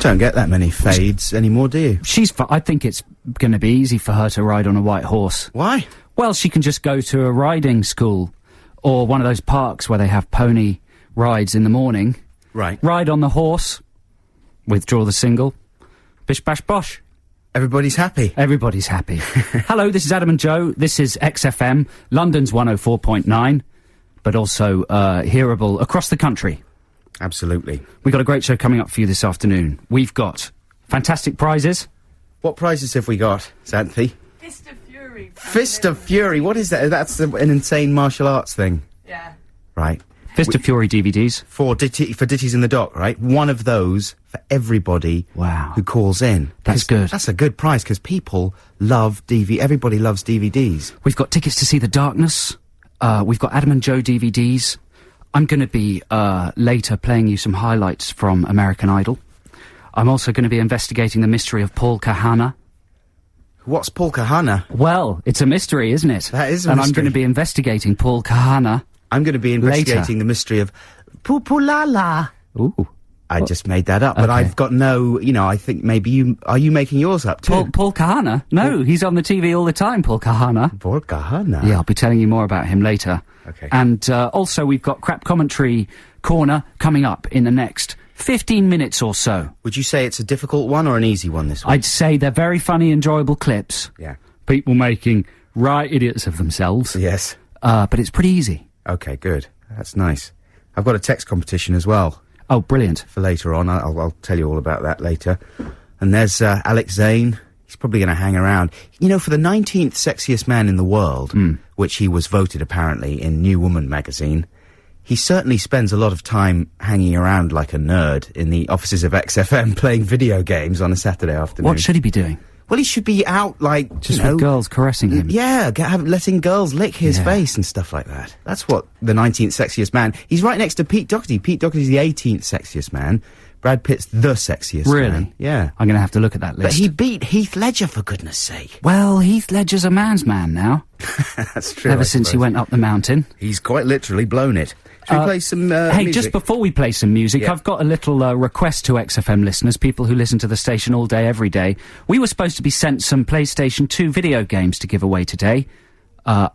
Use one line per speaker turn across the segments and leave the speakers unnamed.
Don't get that many fades anymore, do you?
I think it's going to be easy for her to ride on a white horse.
Why?
Well, she can just go to a riding school or one of those parks where they have pony rides in the morning.
Right.
Ride on the horse, withdraw the single, bish bash bosh.
Everybody's happy.
Everybody's happy. Hello, this is Adam and Joe. This is XFM, London's 104.9, but also hearable across the country.
Absolutely.
We've got a great show coming up for you this afternoon. We've got fantastic prizes.
What prizes have we got, Xanthi?
Fist of Fury.
Fist of Fury, what is that? That's an insane martial arts thing.
Yeah.
Right.
Fist of Fury DVDs.
For Ditties in the Dock, right? One of those for everybody who calls in.
That's good.
That's a good prize, because people love everybody loves DVDs.
We've got tickets to see The Darkness. We've got Adam and Joe DVDs. I'm going to be, later playing you some highlights from American Idol. I'm also going to be investigating the mystery of Paul Kahana.
What's Paul Kahana?
Well, it's a mystery, isn't it?
That is a
and
mystery.
I'm going to be investigating Paul Kahana.
I'm going to be investigating the mystery of Pupulala.
Ooh.
I just made that up, but I've got no, I think maybe are you making yours up too?
Paul Kahana? No, he's on the TV all the time, Paul Kahana.
Paul Kahana?
Yeah, I'll be telling you more about him later.
Okay.
And, also we've got Crap Commentary Corner coming up in the next 15 minutes or so.
Would you say it's a difficult one or an easy one this week?
I'd say they're very funny, enjoyable clips.
Yeah.
People making right idiots of themselves.
Yes.
But it's pretty easy.
Okay, good. That's nice. I've got a text competition as well.
Oh, brilliant.
For later on. I'll tell you all about that later. And there's Alex Zane. He's probably going to hang around. For the 19th sexiest man in the world, which he was voted apparently in New Woman magazine, he certainly spends a lot of time hanging around like a nerd in the offices of XFM playing video games on a Saturday afternoon.
What should he be doing?
Well, he should be out, like,
just with girls caressing him.
Yeah, letting girls lick his face and stuff like that. That's what the 19th sexiest man... He's right next to Pete Doherty. Pete Doherty's the 18th sexiest man. Brad Pitt's the sexiest man.
Really?
Yeah.
I'm going to have to look at that list.
But he beat Heath Ledger, for goodness sake.
Well, Heath Ledger's a man's man now.
That's true.
Ever since he went up the mountain.
He's quite literally blown it. Should we play some
Hey,
music?
just before we play some music, I've got a little request to XFM listeners, people who listen to the station all day, every day. We were supposed to be sent some PlayStation 2 video games to give away today.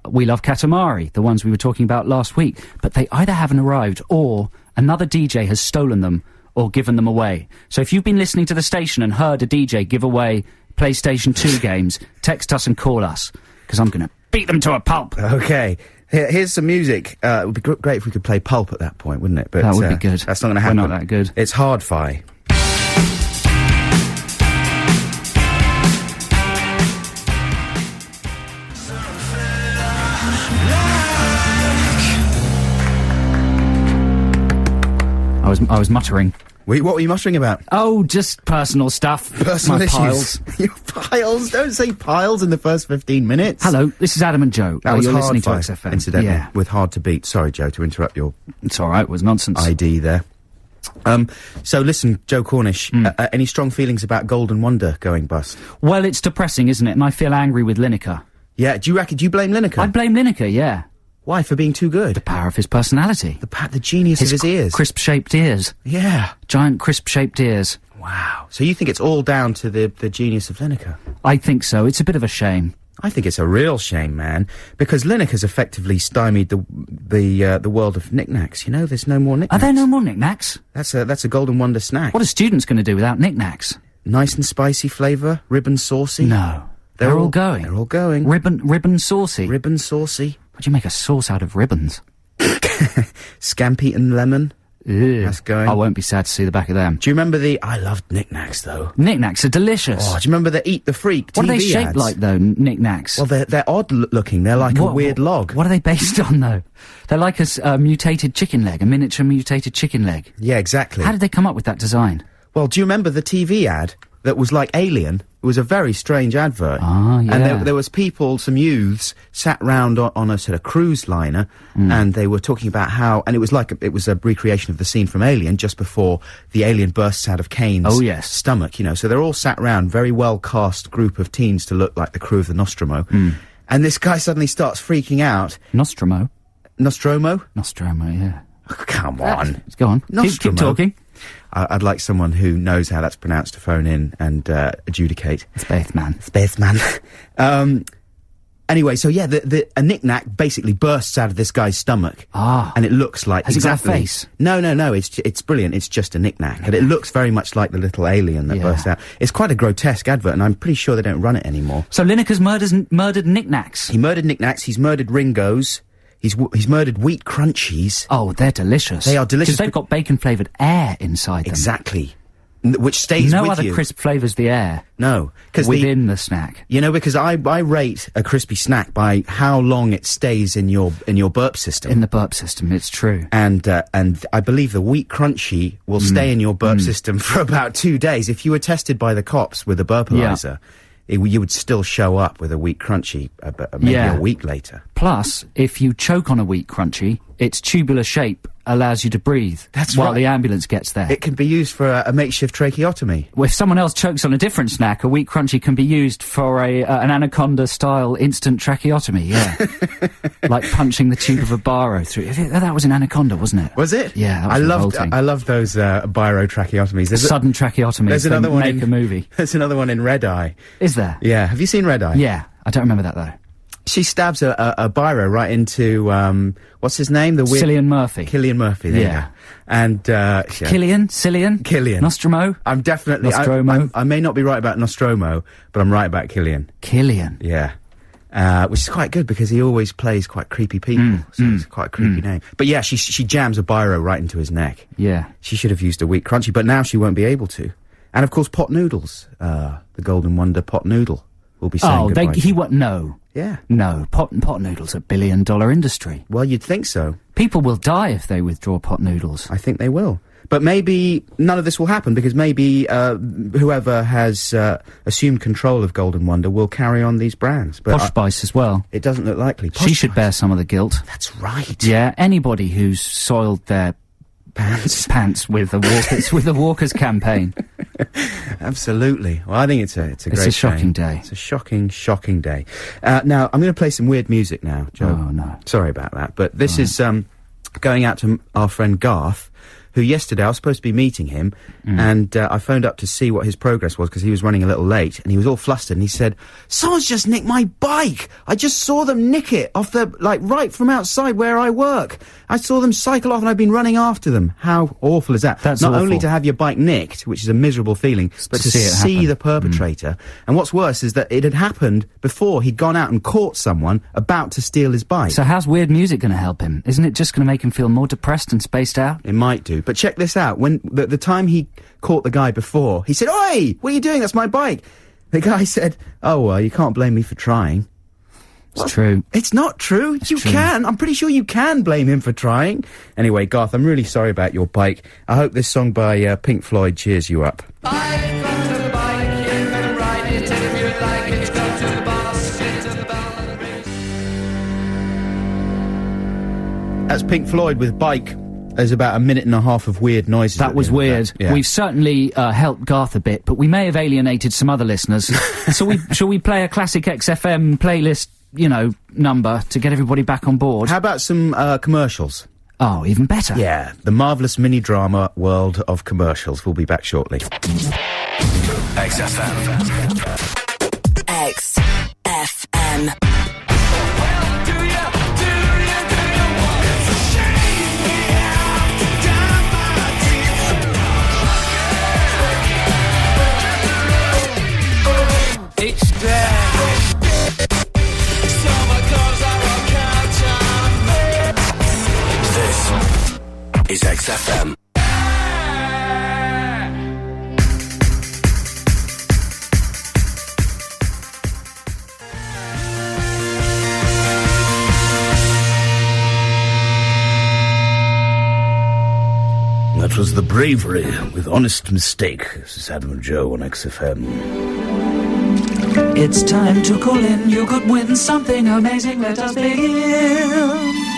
We Love Katamari, the ones we were talking about last week. But they either haven't arrived, or another DJ has stolen them, or given them away. So if you've been listening to the station and heard a DJ give away PlayStation 2 games, text us and call us, because I'm going to beat them to a pulp.
Okay. Here's some music. It would be great if we could play Pulp at that point, wouldn't it? But
that would be good.
That's not going to happen.
We're not that good.
It's Hard-Fi.
I was muttering.
What were you muttering about?
Oh, just personal stuff.
Personal
My
issues.
piles.
Your piles? Don't say piles in the first 15 minutes.
Hello, this is Adam and Joe.
That was
you're listening to
Hard-Fi,
XFM.
incidentally, with Hard to Beat. Sorry, Joe, to interrupt your...
It's alright, it was nonsense.
ID there. So listen, Joe Cornish, any strong feelings about Golden Wonder going bust?
Well, it's depressing, isn't it? And I feel angry with Lineker.
Yeah, do you blame Lineker?
I blame Lineker, yeah.
Why, for being too good?
The power of his personality.
The genius of his ears.
Crisp-shaped ears.
Yeah.
Giant crisp-shaped ears.
Wow. So you think it's all down to the genius of Lineker?
I think so. It's a bit of a shame.
I think it's a real shame, man, because Lineker's effectively stymied the world of knickknacks. There's no more knickknacks.
Are there no more knickknacks?
That's a Golden Wonder snack.
What are students going to do without knickknacks?
Nice and spicy flavour, ribbon saucy.
No. They're all going.
They're all going.
Ribbon saucy.
Ribbon saucy.
Would you make a sauce out of ribbons?
Scampi and lemon.
Ew.
That's going.
I won't be sad to see the back of them.
Do you remember I loved knickknacks, though.
Knickknacks are delicious.
Oh, do you remember the Eat the Freak TV
What are they shaped
ads?
like, though, knickknacks?
Well, they're odd looking. They're like a weird log.
What are they based on, though? They're like a mutated chicken leg, a miniature mutated chicken leg.
Yeah, exactly.
How did they come up with that design?
Well, do you remember the TV ad that was like Alien? It was a very strange advert.
Ah, yeah.
And there was people, some youths, sat round on a sort of cruise liner, and they were talking about how, and it was a recreation of the scene from Alien, just before the alien bursts out of Kane's stomach, so they're all sat round, very well-cast group of teens to look like the crew of the Nostromo. And this guy suddenly starts freaking out.
Nostromo?
Nostromo?
Nostromo, yeah.
Oh, come on.
Go on. Keep talking.
I'd like someone who knows how that's pronounced to phone in and adjudicate.
Spaceman.
Anyway, so yeah, a knick-knack basically bursts out of this guy's stomach. And it looks like...
Has
exactly,
he got a face?
No, it's brilliant. It's just a knick-knack. But it looks very much like the little alien that bursts out. It's quite a grotesque advert, and I'm pretty sure they don't run it anymore.
So Lineker's murdered knick-knacks?
He murdered knick-knacks, he's murdered Ringos, he's murdered Wheat Crunchies.
Oh, they're delicious.
They are delicious.
Because they've got bacon-flavoured air inside them.
Exactly. Which stays with you.
No other crisp flavours the air.
No.
Within the snack.
You know, because I rate a crispy snack by how long it stays in your burp system.
In the burp system, it's true.
And I believe the Wheat Crunchy will stay in your burp system for about 2 days. If you were tested by the cops with a burpalizer, you would still show up with a Wheat Crunchy maybe a week later.
Plus, if you choke on a Wheat Crunchy, its tubular shape allows you to breathe while the ambulance gets there.
It can be used for a makeshift tracheotomy.
Well, if someone else chokes on a different snack, a Wheat Crunchy can be used for an Anaconda-style instant tracheotomy, like punching the tube of a biro through. That was an Anaconda, wasn't it?
Was it?
Yeah, that was
I love those biro tracheotomies.
Sudden tracheotomies.
There's another one
a movie.
There's another one in Red Eye.
Is there?
Yeah. Have you seen Red Eye?
Yeah. I don't remember that, though.
She stabs a biro right into, what's his name?
Cillian Murphy.
Cillian Murphy, there you go. And,
Cillian? Nostromo?
I'm definitely...
Nostromo?
I may not be right about Nostromo, but I'm right about Cillian.
Cillian?
Yeah. Which is quite good because he always plays quite creepy people, so it's quite a creepy name. But yeah, she jams a biro right into his neck.
Yeah.
She should have used a Wheat Crunchy, but now she won't be able to. And of course, pot noodles. The Golden Wonder pot noodle will be saying goodbye.
He won't... No.
Yeah.
No, pot noodles are $1 billion industry.
Well, you'd think so.
People will die if they withdraw pot noodles.
I think they will. But maybe none of this will happen because maybe whoever has assumed control of Golden Wonder will carry on these brands. But
Posh Spice as well.
It doesn't look likely.
She should bear some of the guilt.
That's right.
Yeah, anybody who's soiled their pants with the Walkers campaign.
Absolutely. Well, I think it's a great
It's a shocking day.
It's a shocking day. Now, I'm going to play some weird music now, Joe.
Oh, no.
Sorry about that. But this is going out to our friend Garth, who yesterday I was supposed to be meeting him, and I phoned up to see what his progress was because he was running a little late, and he was all flustered, and he said, "Someone's just nicked my bike! I just saw them nick it off the, right from outside where I work. I saw them cycle off and I've been running after them." How awful is that?
That's
Not
awful.
only to have your bike nicked, which is a miserable feeling, but to see the perpetrator. And what's worse is that it had happened before he'd gone out and caught someone about to steal his bike.
So how's weird music going to help him? Isn't it just going to make him feel more depressed and spaced out?
It might do. But check this out. When the time he caught the guy before, he said, "Oi, what are you doing? That's my bike." The guy said, "Oh, well, you can't blame me for trying."
It's true.
It's not true. You can. I'm pretty sure you can blame him for trying. Anyway, Garth, I'm really sorry about your bike. I hope this song by Pink Floyd cheers you up.
I've got a bike, you can ride it if you like it. Go to the bar, straight to the bell and the ring.
That's Pink Floyd with Bike. There's about a minute and a half of weird noises.
That was weird.
Yeah.
We've certainly helped Garth a bit, but we may have alienated some other listeners. So shall we play a classic XFM playlist, number to get everybody back on board?
How about some commercials?
Oh, even better.
Yeah, the marvellous mini-drama world of commercials. We'll be back shortly.
XFM. XFM. Is XFM.
That was The Bravery with Honest Mistake. This is Adam and Joe on XFM.
It's time to call in. You could win something amazing. Let us begin.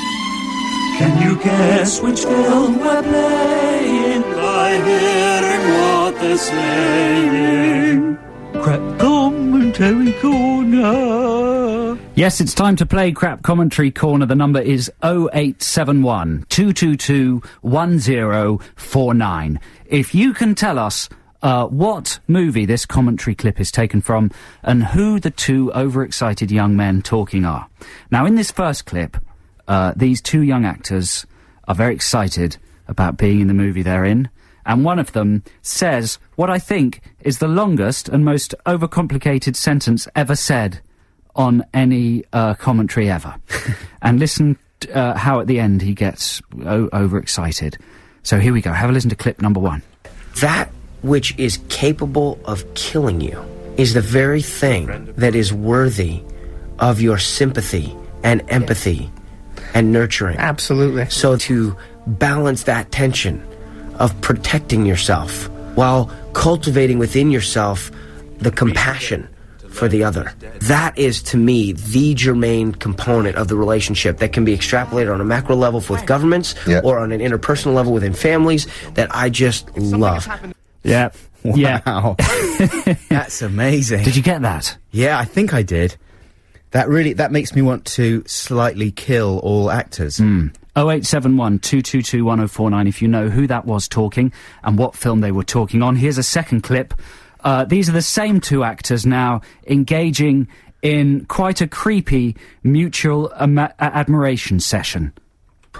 Can you guess which film we're playing by hearing what they're saying? Crack commentary corner.
Yes, it's time to play Crap Commentary Corner. The number is 0871 222 1049. If you can tell us what movie this commentary clip is taken from and who the two overexcited young men talking are. Now, in this first clip, these two young actors are very excited about being in the movie they're in, and one of them says what I think is the longest and most overcomplicated sentence ever said on any commentary ever. And listen how at the end he gets overexcited. So here we go. Have a listen to clip number 1.
That which is capable of killing you is the very thing that is worthy of your sympathy and empathy and nurturing.
Absolutely.
So to balance that tension of protecting yourself while cultivating within yourself the compassion for the other. That is, to me, the germane component of the relationship that can be extrapolated on a macro level with governments or on an interpersonal level within families that I just love.
Yeah.
Wow. That's amazing.
Did you get that?
Yeah, I think I did. That makes me want to slightly kill all actors.
0871 222 1049 if you know who that was talking and what film they were talking on. Here's a second clip. These are the same two actors now engaging in quite a creepy mutual admiration session.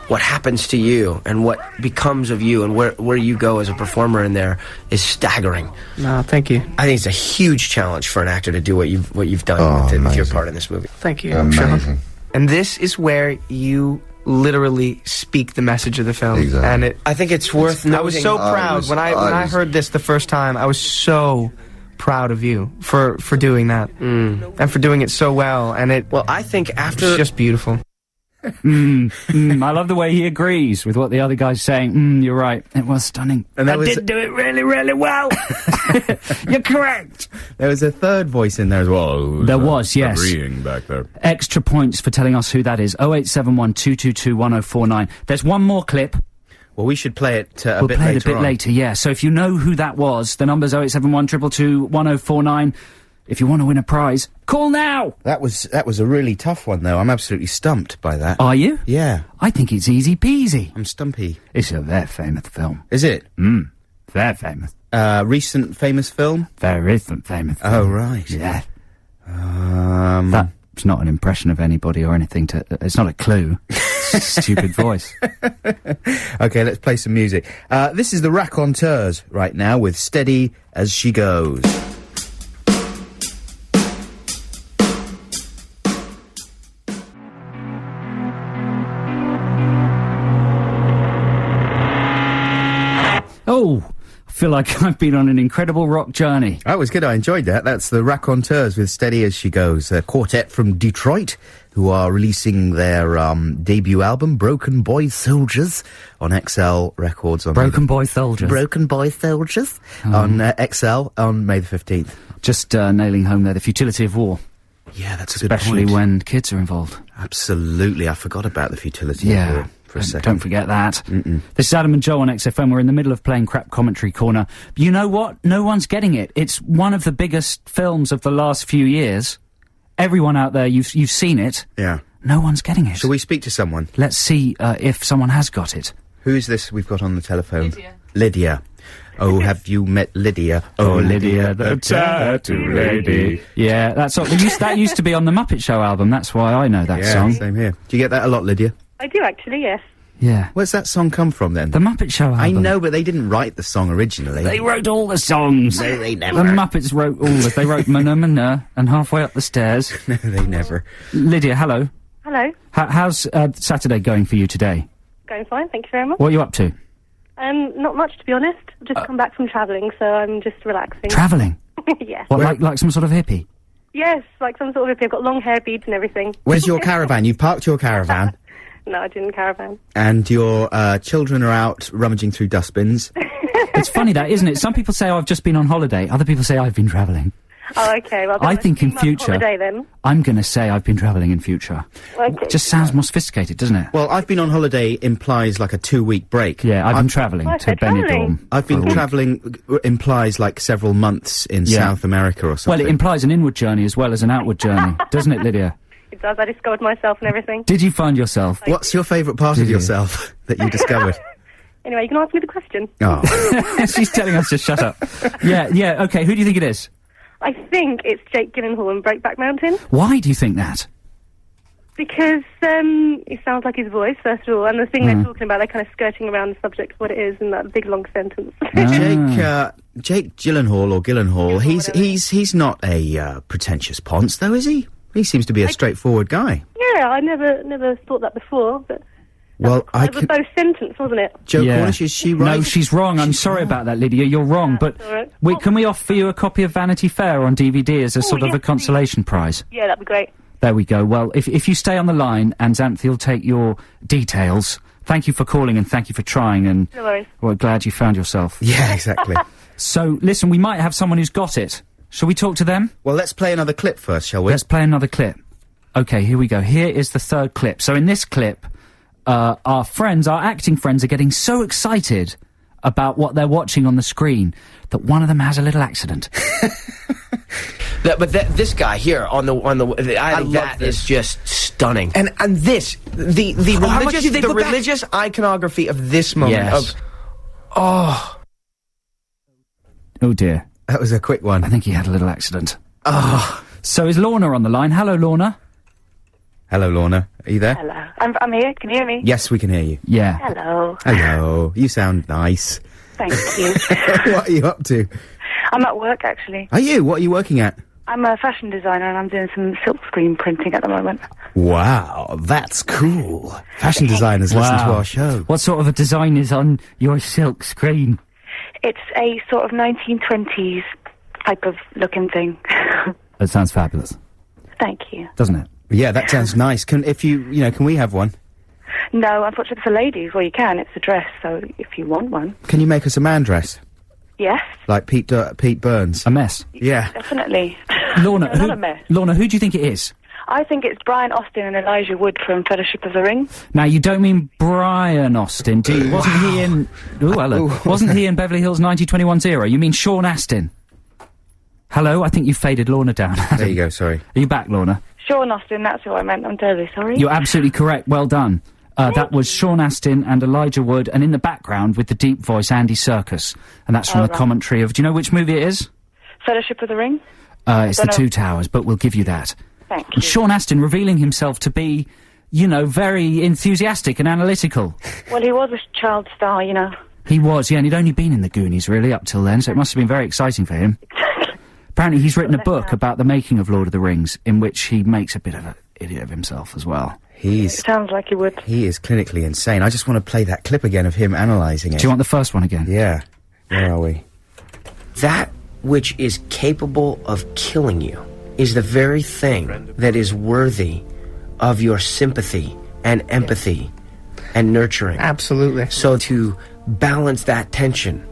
What happens to you and what becomes of you and where you go as a performer in there is staggering.
No, thank you.
I think it's a huge challenge for an actor to do what you've done with your part in this movie.
Thank you.
Amazing.
Sean. And this is where you literally speak the message of the film.
Exactly.
And
I think it's worth noting.
I was so proud when I heard this the first time. I was so proud of you for doing that and for doing it so well. And
I think after
it's just beautiful.
I love the way he agrees with what the other guy's saying. You're right. It was stunning.
And
I did do it really, really well. You're correct.
There was a third voice in there as well.
There was, yes.
Agreeing back there.
Extra points for telling us who that is. 0871 222 1049. There's one more clip.
Well, we should play it
We'll
bit
play
later
it a bit
on.
later, yeah. So if you know who that was, the number's 0871 222 1049. If you want to win a prize, call now!
That was a really tough one, though. I'm absolutely stumped by that.
Are you?
Yeah.
I think it's easy peasy.
I'm stumpy.
It's a very famous film.
Is it?
Very famous.
Recent famous film?
Very recent famous film.
Oh, right.
Yeah. That's not an impression of anybody or anything to... it's not a clue. Stupid voice.
Okay, let's play some music. This is the Raconteurs right now with Steady As She Goes.
Oh, I feel like I've been on an incredible rock journey.
That was good, I enjoyed that. That's the Raconteurs with Steady As She Goes, a quartet from Detroit who are releasing their debut album, Broken Boy Soldiers, on XL Records. On
Broken Boy Soldiers.
Broken Boy Soldiers on XL on May the 15th.
Just nailing home there the futility of war.
Yeah, that's a good
Especially
point.
when kids are involved.
Absolutely, I forgot about the futility of war for a second.
Don't forget that. This is Adam and Joe on XFM. We're in the middle of playing Crap Commentary Corner. You know what? No one's getting it. It's one of the biggest films of the last few years. Everyone out there, you've seen it.
Yeah.
No one's getting it.
Shall we speak to someone?
Let's see if someone has got it.
Who is this we've got on the telephone? Lydia. Oh, have you met Lydia?
Oh, Lydia, the tattoo lady. Yeah, that's that used to be on the Muppet Show album. That's why I know that song.
Same here. Do you get that a lot, Lydia?
I do actually, yes.
Yeah.
Where's that song come from then?
The Muppet Show album.
I know, but they didn't write the song originally.
They wrote all the songs.
No, they never.
The Muppets wrote all the... They wrote Mana Mana and Halfway Up the Stairs.
No, they never.
Lydia, hello.
Hello.
How's Saturday going for you today?
Going fine, thank you very much.
What are you up to?
Not much, to be honest. I've just come back from travelling, so I'm just relaxing.
Travelling?
Yes.
What, like some sort of hippie?
Yes, like some sort of hippie. I've got long hair, beads and everything.
Where's your caravan? You've parked your caravan.
No, I didn't caravan.
And your children are out rummaging through dustbins.
It's funny that, isn't it? Some people say, I've just been on holiday. Other people say, I've been travelling.
Oh, okay. Well,
I think in future,
holiday, then.
I'm going to say I've been travelling in future.
Okay.
Just sounds more sophisticated, doesn't it?
Well, I've been on holiday implies like a 2-week break.
Yeah, I've been travelling
Oh,
to
so travelling.
Benidorm.
I've been travelling implies like several months in
Yeah.
South America or something.
Well, it implies an inward journey as well as an outward journey, doesn't it, Lydia?
It does. I discovered myself and everything.
Did you find yourself?
What's your favourite part of yourself that you discovered?
Anyway, you can ask me the question.
Oh.
She's telling us to shut up. Yeah, okay, who do you think it is?
I think it's Jake Gyllenhaal in Breakback Mountain.
Why do you think that?
Because it sounds like his voice, first of all, and the thing they're talking about, they're kind of skirting around the subject of what it is in that big long sentence.
Jake Gyllenhaal, or Gyllenhaal, he's not a pretentious ponce, though, is he? He seems to be a straightforward guy.
Yeah, I never thought that before, but...
Well,
it was both sentence, wasn't it?
Joe Cornish, is she right?
No, she's wrong. I'm sorry about that, Lydia. You're wrong. But
right.
can we offer you a copy of Vanity Fair on DVD as a sort of a consolation prize?
Yeah, that'd be great.
There we go. Well, if you stay on the line and Xanthi will take your details, thank you for calling and thank you for trying, and
no worries.
We're glad you found yourself.
Yeah, exactly.
So, listen, we might have someone who's got it. Shall we talk to them?
Well, let's play another clip first, shall we?
Let's play another clip. Okay, here we go. Here is the third clip. So in this clip, our acting friends are getting so excited about what they're watching on the screen that one of them has a little accident.
This guy here I think that is just stunning.
And this, the religious iconography of this moment.
Yes.
Oh dear.
That was a quick one.
I think he had a little accident. Oh. So is Lana on the line? Hello, Lana.
Hello, Lana. Are you there?
Hello. I'm here. Can you hear me?
Yes, we can hear you.
Yeah.
Hello.
Hello. You sound nice.
Thank you.
What are you up to?
I'm at work, actually.
Are you? What are you working at?
I'm a fashion designer and I'm doing some silk screen printing at the moment.
Wow, that's cool. Fashion designers listen to our show.
What sort of a design is on your silk screen?
It's a sort of 1920s type of looking thing.
That sounds fabulous.
Thank you.
Doesn't it?
Yeah, that sounds nice. Can we have one?
No, unfortunately for ladies. Well, you can. It's a dress, so if you want one.
Can you make us a man dress?
Yes.
Like Pete Burns?
A mess?
Yeah.
Definitely.
Lorna,
Not a mess.
Lorna, who do you think it is?
I think it's Brian Austin and Elijah Wood from Fellowship of the Ring.
Now, you don't mean Brian Austin, do you? Wasn't he in... Ooh, hello. Wasn't he in Beverly Hills 90210? You mean Sean Astin? Hello? I think you faded Lorna down.
There you go, sorry.
Are you back, Lorna?
Sean Austin, that's who I meant. I'm terribly sorry.
You're absolutely correct. Well done. That was Sean Astin and Elijah Wood, and in the background, with the deep voice, Andy Serkis. And that's from the commentary of... Do you know which movie it is?
Fellowship of the Ring?
It's The Two Towers, but we'll give you that.
Thank you.
And Sean Astin revealing himself to be, you know, very enthusiastic and analytical.
Well, he was a child star, you know.
He was, yeah, and he'd only been in the Goonies, really, up till then, so it must have been very exciting for him.
Exactly.
Apparently he's written a book about the making of Lord of the Rings, in which he makes a bit of an idiot of himself as well.
It sounds like he would.
He is clinically insane. I just want to play that clip again of him analysing it.
Do you want the first one again?
Yeah. Where are we?
That which is capable of killing you is the very thing that is worthy of your sympathy and empathy and nurturing.
Absolutely.
So to balance that tension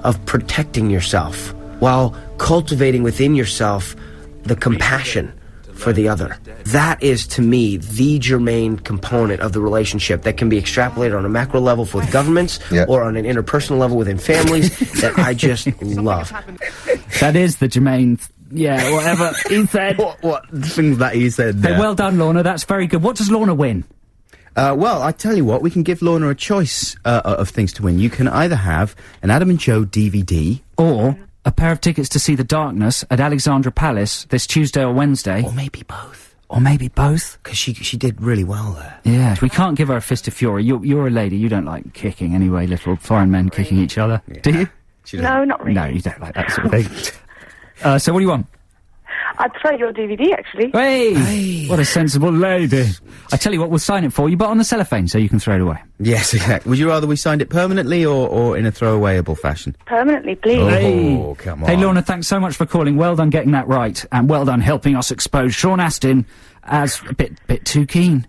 of protecting yourself while cultivating within yourself the compassion for the other. That is, to me, the germane component of the relationship that can be extrapolated on a macro level with governments or on an interpersonal level within families that I just love.
That is the germane... Yeah, whatever he said.
What things that he said there.
Hey, well done, Lorna. That's very good. What does Lorna win?
Well, I tell you what, we can give Lorna a choice of things to win. You can either have an Adam and Joe DVD...
Or a pair of tickets to see The Darkness at Alexandra Palace this Tuesday or Wednesday.
Or maybe both.
Or maybe both.
Because she did really well there.
Yeah, we can't give her a fist of fury. You're a lady, you don't like kicking anyway, little foreign men kicking each other. Yeah. Do you?
No, not really.
No, you don't like that sort of thing. So what do you want?
I'd prefer your DVD, actually.
Hey! What a sensible lady. I tell you what, we'll sign it for you, but on the cellophane so you can throw it away.
Yes, exactly. Would you rather we signed it permanently or in a throwawayable fashion?
Permanently, please.
Oh, come on.
Hey, Lorna, thanks so much for calling. Well done getting that right, and well done helping us expose Sean Astin as a bit too keen.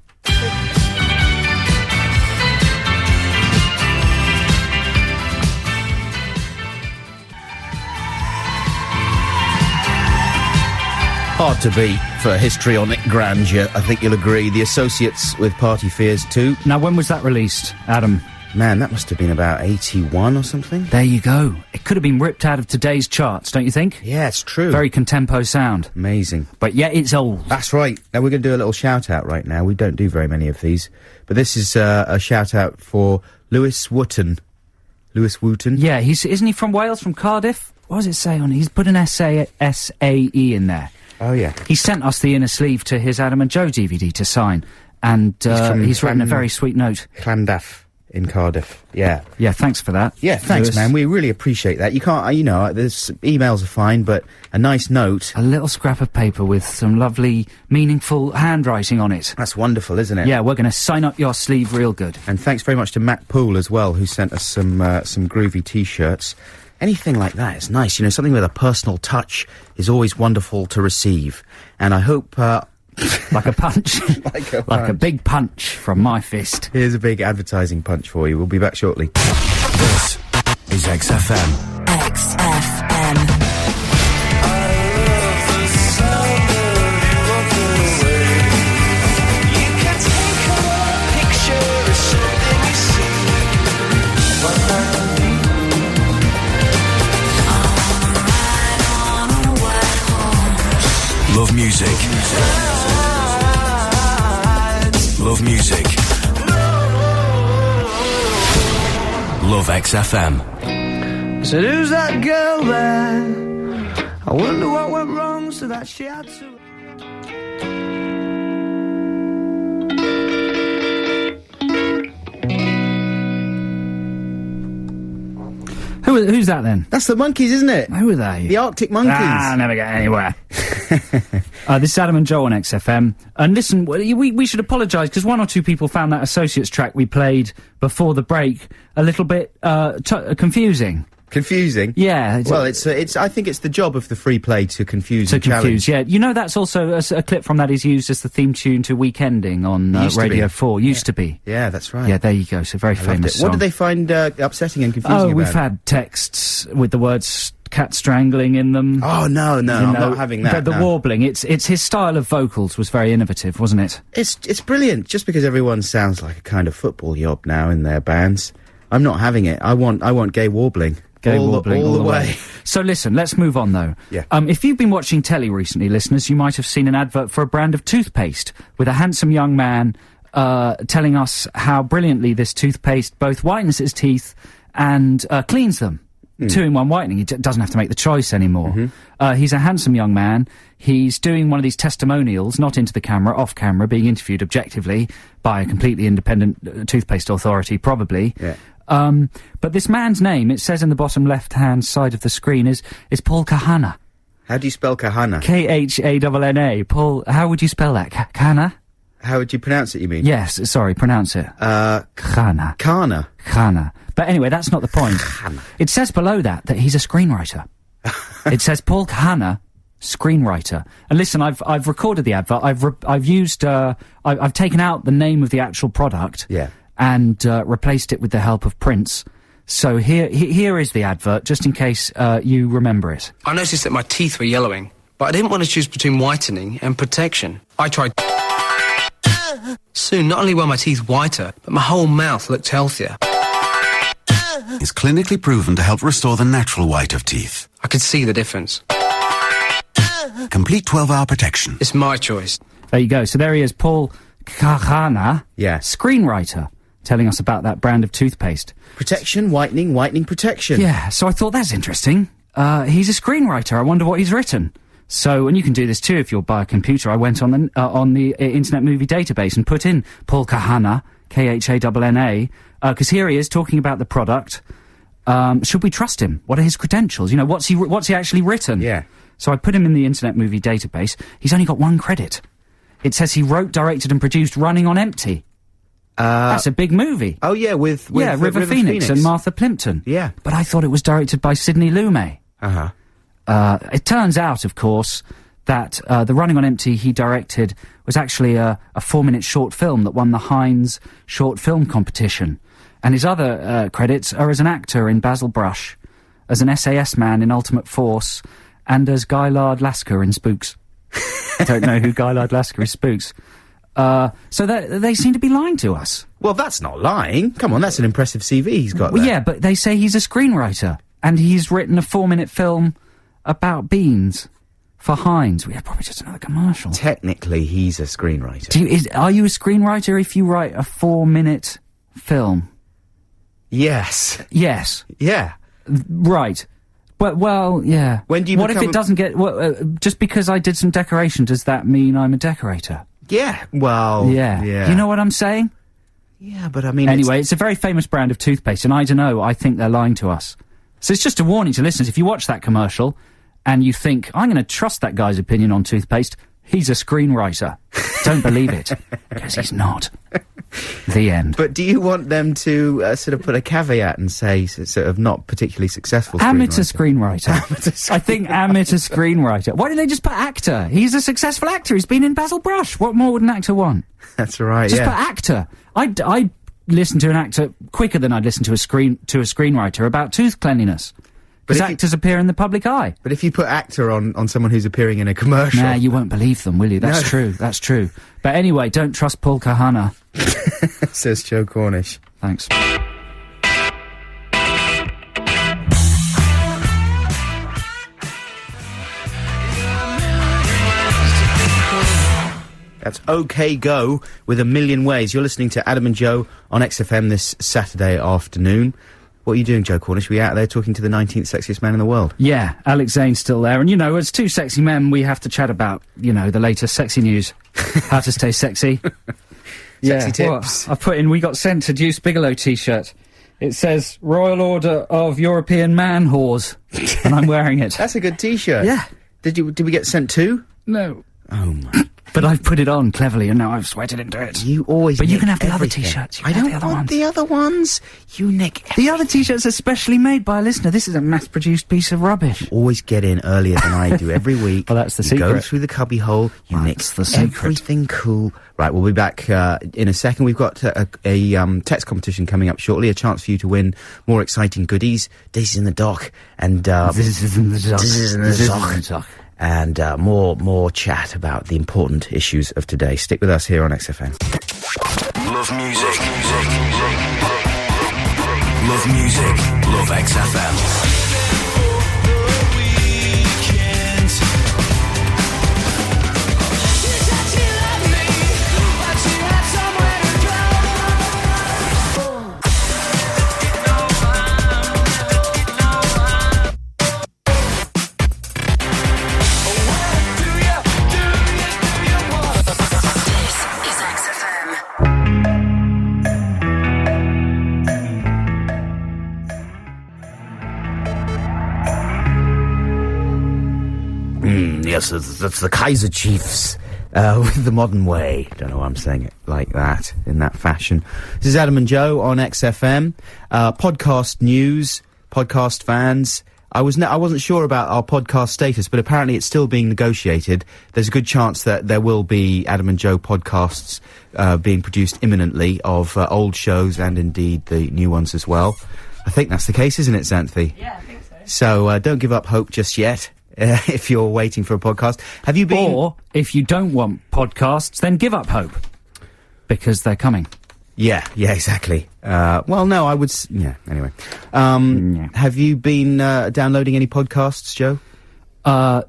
Hard to beat for histrionic grandeur, I think you'll agree. The Associates with Party Fears 2.
Now, when was that released, Adam?
Man, that must have been about 81 or something.
There you go. It could have been ripped out of today's charts, don't you think?
Yeah, it's true.
Very contempo sound.
Amazing.
But yet it's old.
That's right. Now we're going to do a little shout-out right now. We don't do very many of these. But this is a shout-out for Lewis Wooten. Lewis Wooten?
Yeah, isn't he from Wales, from Cardiff? What does it say on it? He's put an S-A-E in there.
Oh, yeah.
He sent us the inner sleeve to his Adam and Joe DVD to sign. And he's written a very sweet note.
Llandaff in Cardiff. Yeah.
Yeah, thanks for that.
Yeah, thanks,
Lewis.
man. We really appreciate that. You can't, there's emails are fine, but a nice note.
A little scrap of paper with some lovely, meaningful handwriting on it.
That's wonderful, isn't it?
Yeah, we're going to sign up your sleeve real good.
And thanks very much to Matt Poole as well, who sent us some groovy T-shirts. Anything like that is nice. Something with a personal touch is always wonderful to receive. And I hope...
like a punch. Like a big punch from my fist.
Here's a big advertising punch for you. We'll be back shortly.
This is XFM.
XFM.
Love music. Love music. Love XFM.
I said, who's that girl there? I wonder what went wrong so that she had to...
Who's that then?
That's the Monkeys, isn't it?
Who are they?
The Arctic Monkeys.
Ah, never get anywhere. This is Adam and Joe on XFM. And listen, we should apologise, because one or two people found that Associates track we played before the break a little bit confusing.
Confusing?
Yeah.
Well, I think it's the job of the free play to confuse and challenge.
Yeah. That's also a clip from that is used as the theme tune to Weekending on Radio 4. Used to be.
Yeah, that's right.
Yeah, there you go. So very famous song.
What did they find upsetting and confusing about
we've had texts with the words cat strangling in them.
Oh, no, I'm not having that.
The warbling. It's his style of vocals was very innovative, wasn't it?
It's brilliant. Just because everyone sounds like a kind of football yob now in their bands, I'm not having it. I want gay warbling. All the way.
So listen, let's move on though.
Yeah.
If you've been watching telly recently, listeners, you might have seen an advert for a brand of toothpaste with a handsome young man telling us how brilliantly this toothpaste both whitens his teeth and cleans them. 2-in-1 whitening. He doesn't have to make the choice anymore.
Mm-hmm.
He's a handsome young man. He's doing one of these testimonials, not into the camera, off camera, being interviewed objectively by a completely independent toothpaste authority, probably.
Yeah.
But this man's name, it says in the bottom left-hand side of the screen, is Paul Kahana.
How do you spell Kahana?
K-H-A-N-N-A. Paul, how would you spell that? Kahana?
How would you pronounce it, you mean?
Yes, sorry, pronounce it. Kahana.
Kana.
Kahana. But anyway, that's not the point. It says below that he's a screenwriter. It says Paul Kahana, screenwriter. And listen, I've recorded the advert. I've taken out the name of the actual product.
Yeah.
And replaced it with the help of prints. So here is the advert, just in case you remember it.
I noticed that my teeth were yellowing, but I didn't want to choose between whitening and protection. I tried... Soon, not only were my teeth whiter, but my whole mouth looked healthier.
Is clinically proven to help restore the natural white of teeth.
I could see the difference.
Complete 12-hour protection.
It's my choice.
There you go. So there he is, Paul Kahana, screenwriter, telling us about that brand of toothpaste.
Protection, whitening, protection.
Yeah, so I thought that's interesting. He's a screenwriter. I wonder what he's written. So, and you can do this too if you'll buy a computer. I went on the Internet Movie Database and put in Paul Kahana, K-H-A-N-N-A, because here he is talking about the product. Should we trust him? What are his credentials? What's he actually written?
Yeah.
So I put him in the Internet Movie Database. He's only got one credit. It says he wrote, directed and produced Running on Empty. That's a big movie.
Oh, yeah, with
River Phoenix and Martha Plimpton.
Yeah.
But I thought it was directed by Sidney Lumet.
Uh-huh.
It turns out, of course, that the Running on Empty he directed was actually a 4-minute short film that won the Heinz Short Film Competition. And his other credits are as an actor in Basil Brush, as an SAS man in Ultimate Force, and as Guy Lard Lasker in Spooks. Don't know who Guy Lard Lasker is, Spooks. So they seem to be lying to us.
Well, that's not lying. Come on, that's an impressive CV he's got there.
Yeah, but they say he's a screenwriter, and he's written a 4-minute film about beans for Heinz. We had probably just another commercial.
Technically, he's a screenwriter.
Are you a screenwriter if you write a 4-minute film?
Yes.
Yes.
Yeah.
Right. But, well, yeah.
When do you
What if it doesn't get... just because I did some decoration, does that mean I'm a decorator?
Yeah, well...
Yeah.
Yeah.
You know what I'm saying?
Yeah, but I mean...
Anyway, it's a very famous brand of toothpaste, and I don't know, I think they're lying to us. So it's just a warning to listeners. If you watch that commercial and you think, I'm going to trust that guy's opinion on toothpaste, he's a screenwriter. Don't believe it, because he's not. The end.
But do you want them to sort of put a caveat and say sort of not particularly successful
Amateur screenwriter. I think amateur screenwriter. Why don't they just put actor? He's a successful actor. He's been in Basil Brush. What more would an actor want?
That's right,
Just put actor. I'd listen to an actor quicker than I'd listen to a screenwriter about tooth cleanliness. Because actors appear in the public eye.
But if you put actor on someone who's appearing in a commercial...
Nah, you won't believe them, will you? That's true, that's true. But anyway, don't trust Paul Kahana.
Says Joe Cornish.
Thanks.
That's OK Go with A Million Ways. You're listening to Adam and Joe on XFM this Saturday afternoon. What are you doing, Joe Cornish? Were you out there talking to the 19th sexiest man in the world?
Yeah, Alex Zane's still there. And, you know, as two sexy men, we have to chat about, you know, the latest sexy news. How to stay sexy.
Sexy tips.
Well, I put in, we got sent a Deuce Bigelow t-shirt. It says, Royal Order of European Man Whores. And I'm wearing it.
That's a good t-shirt.
Yeah.
Did we get sent two?
No.
Oh, my...
But I've put it on cleverly, and now I've sweated into it.
You always
But you
nick
can have the
everything.
other t-shirts.
I don't want the other ones. You nick everything.
The other t-shirts are specially made by a listener. This is a mass-produced piece of rubbish.
You always get in earlier than I do every week.
Well, that's the
you
secret.
Go through the cubby hole. You nick
the secret.
Everything cool. Right, we'll be back in a second. We've got a text competition coming up shortly. A chance for you to win more exciting goodies. This is in the dock. And
This is in the dock.
This is in the dock. And more chat about the important issues of today. Stick with us here on XFM.
Love music. Love music. Love XFM.
Yes, that's the Kaiser Chiefs with the modern way. Don't know why I'm saying it like that, in that fashion. This is Adam and Joe on XFM. Podcast news, podcast fans. I wasn't sure about our podcast status, but apparently it's still being negotiated. There's a good chance that there will be Adam and Joe podcasts being produced imminently of old shows and indeed the new ones as well. I think that's the case, isn't it, Xanthi?
Yeah, I think so.
So don't give up hope just yet. If you're waiting for a podcast. Have you been...
Or, if you don't want podcasts, then give up hope. Because they're coming.
Yeah, exactly. Well, no, I would... Yeah, anyway. Have you been downloading any podcasts, Joe?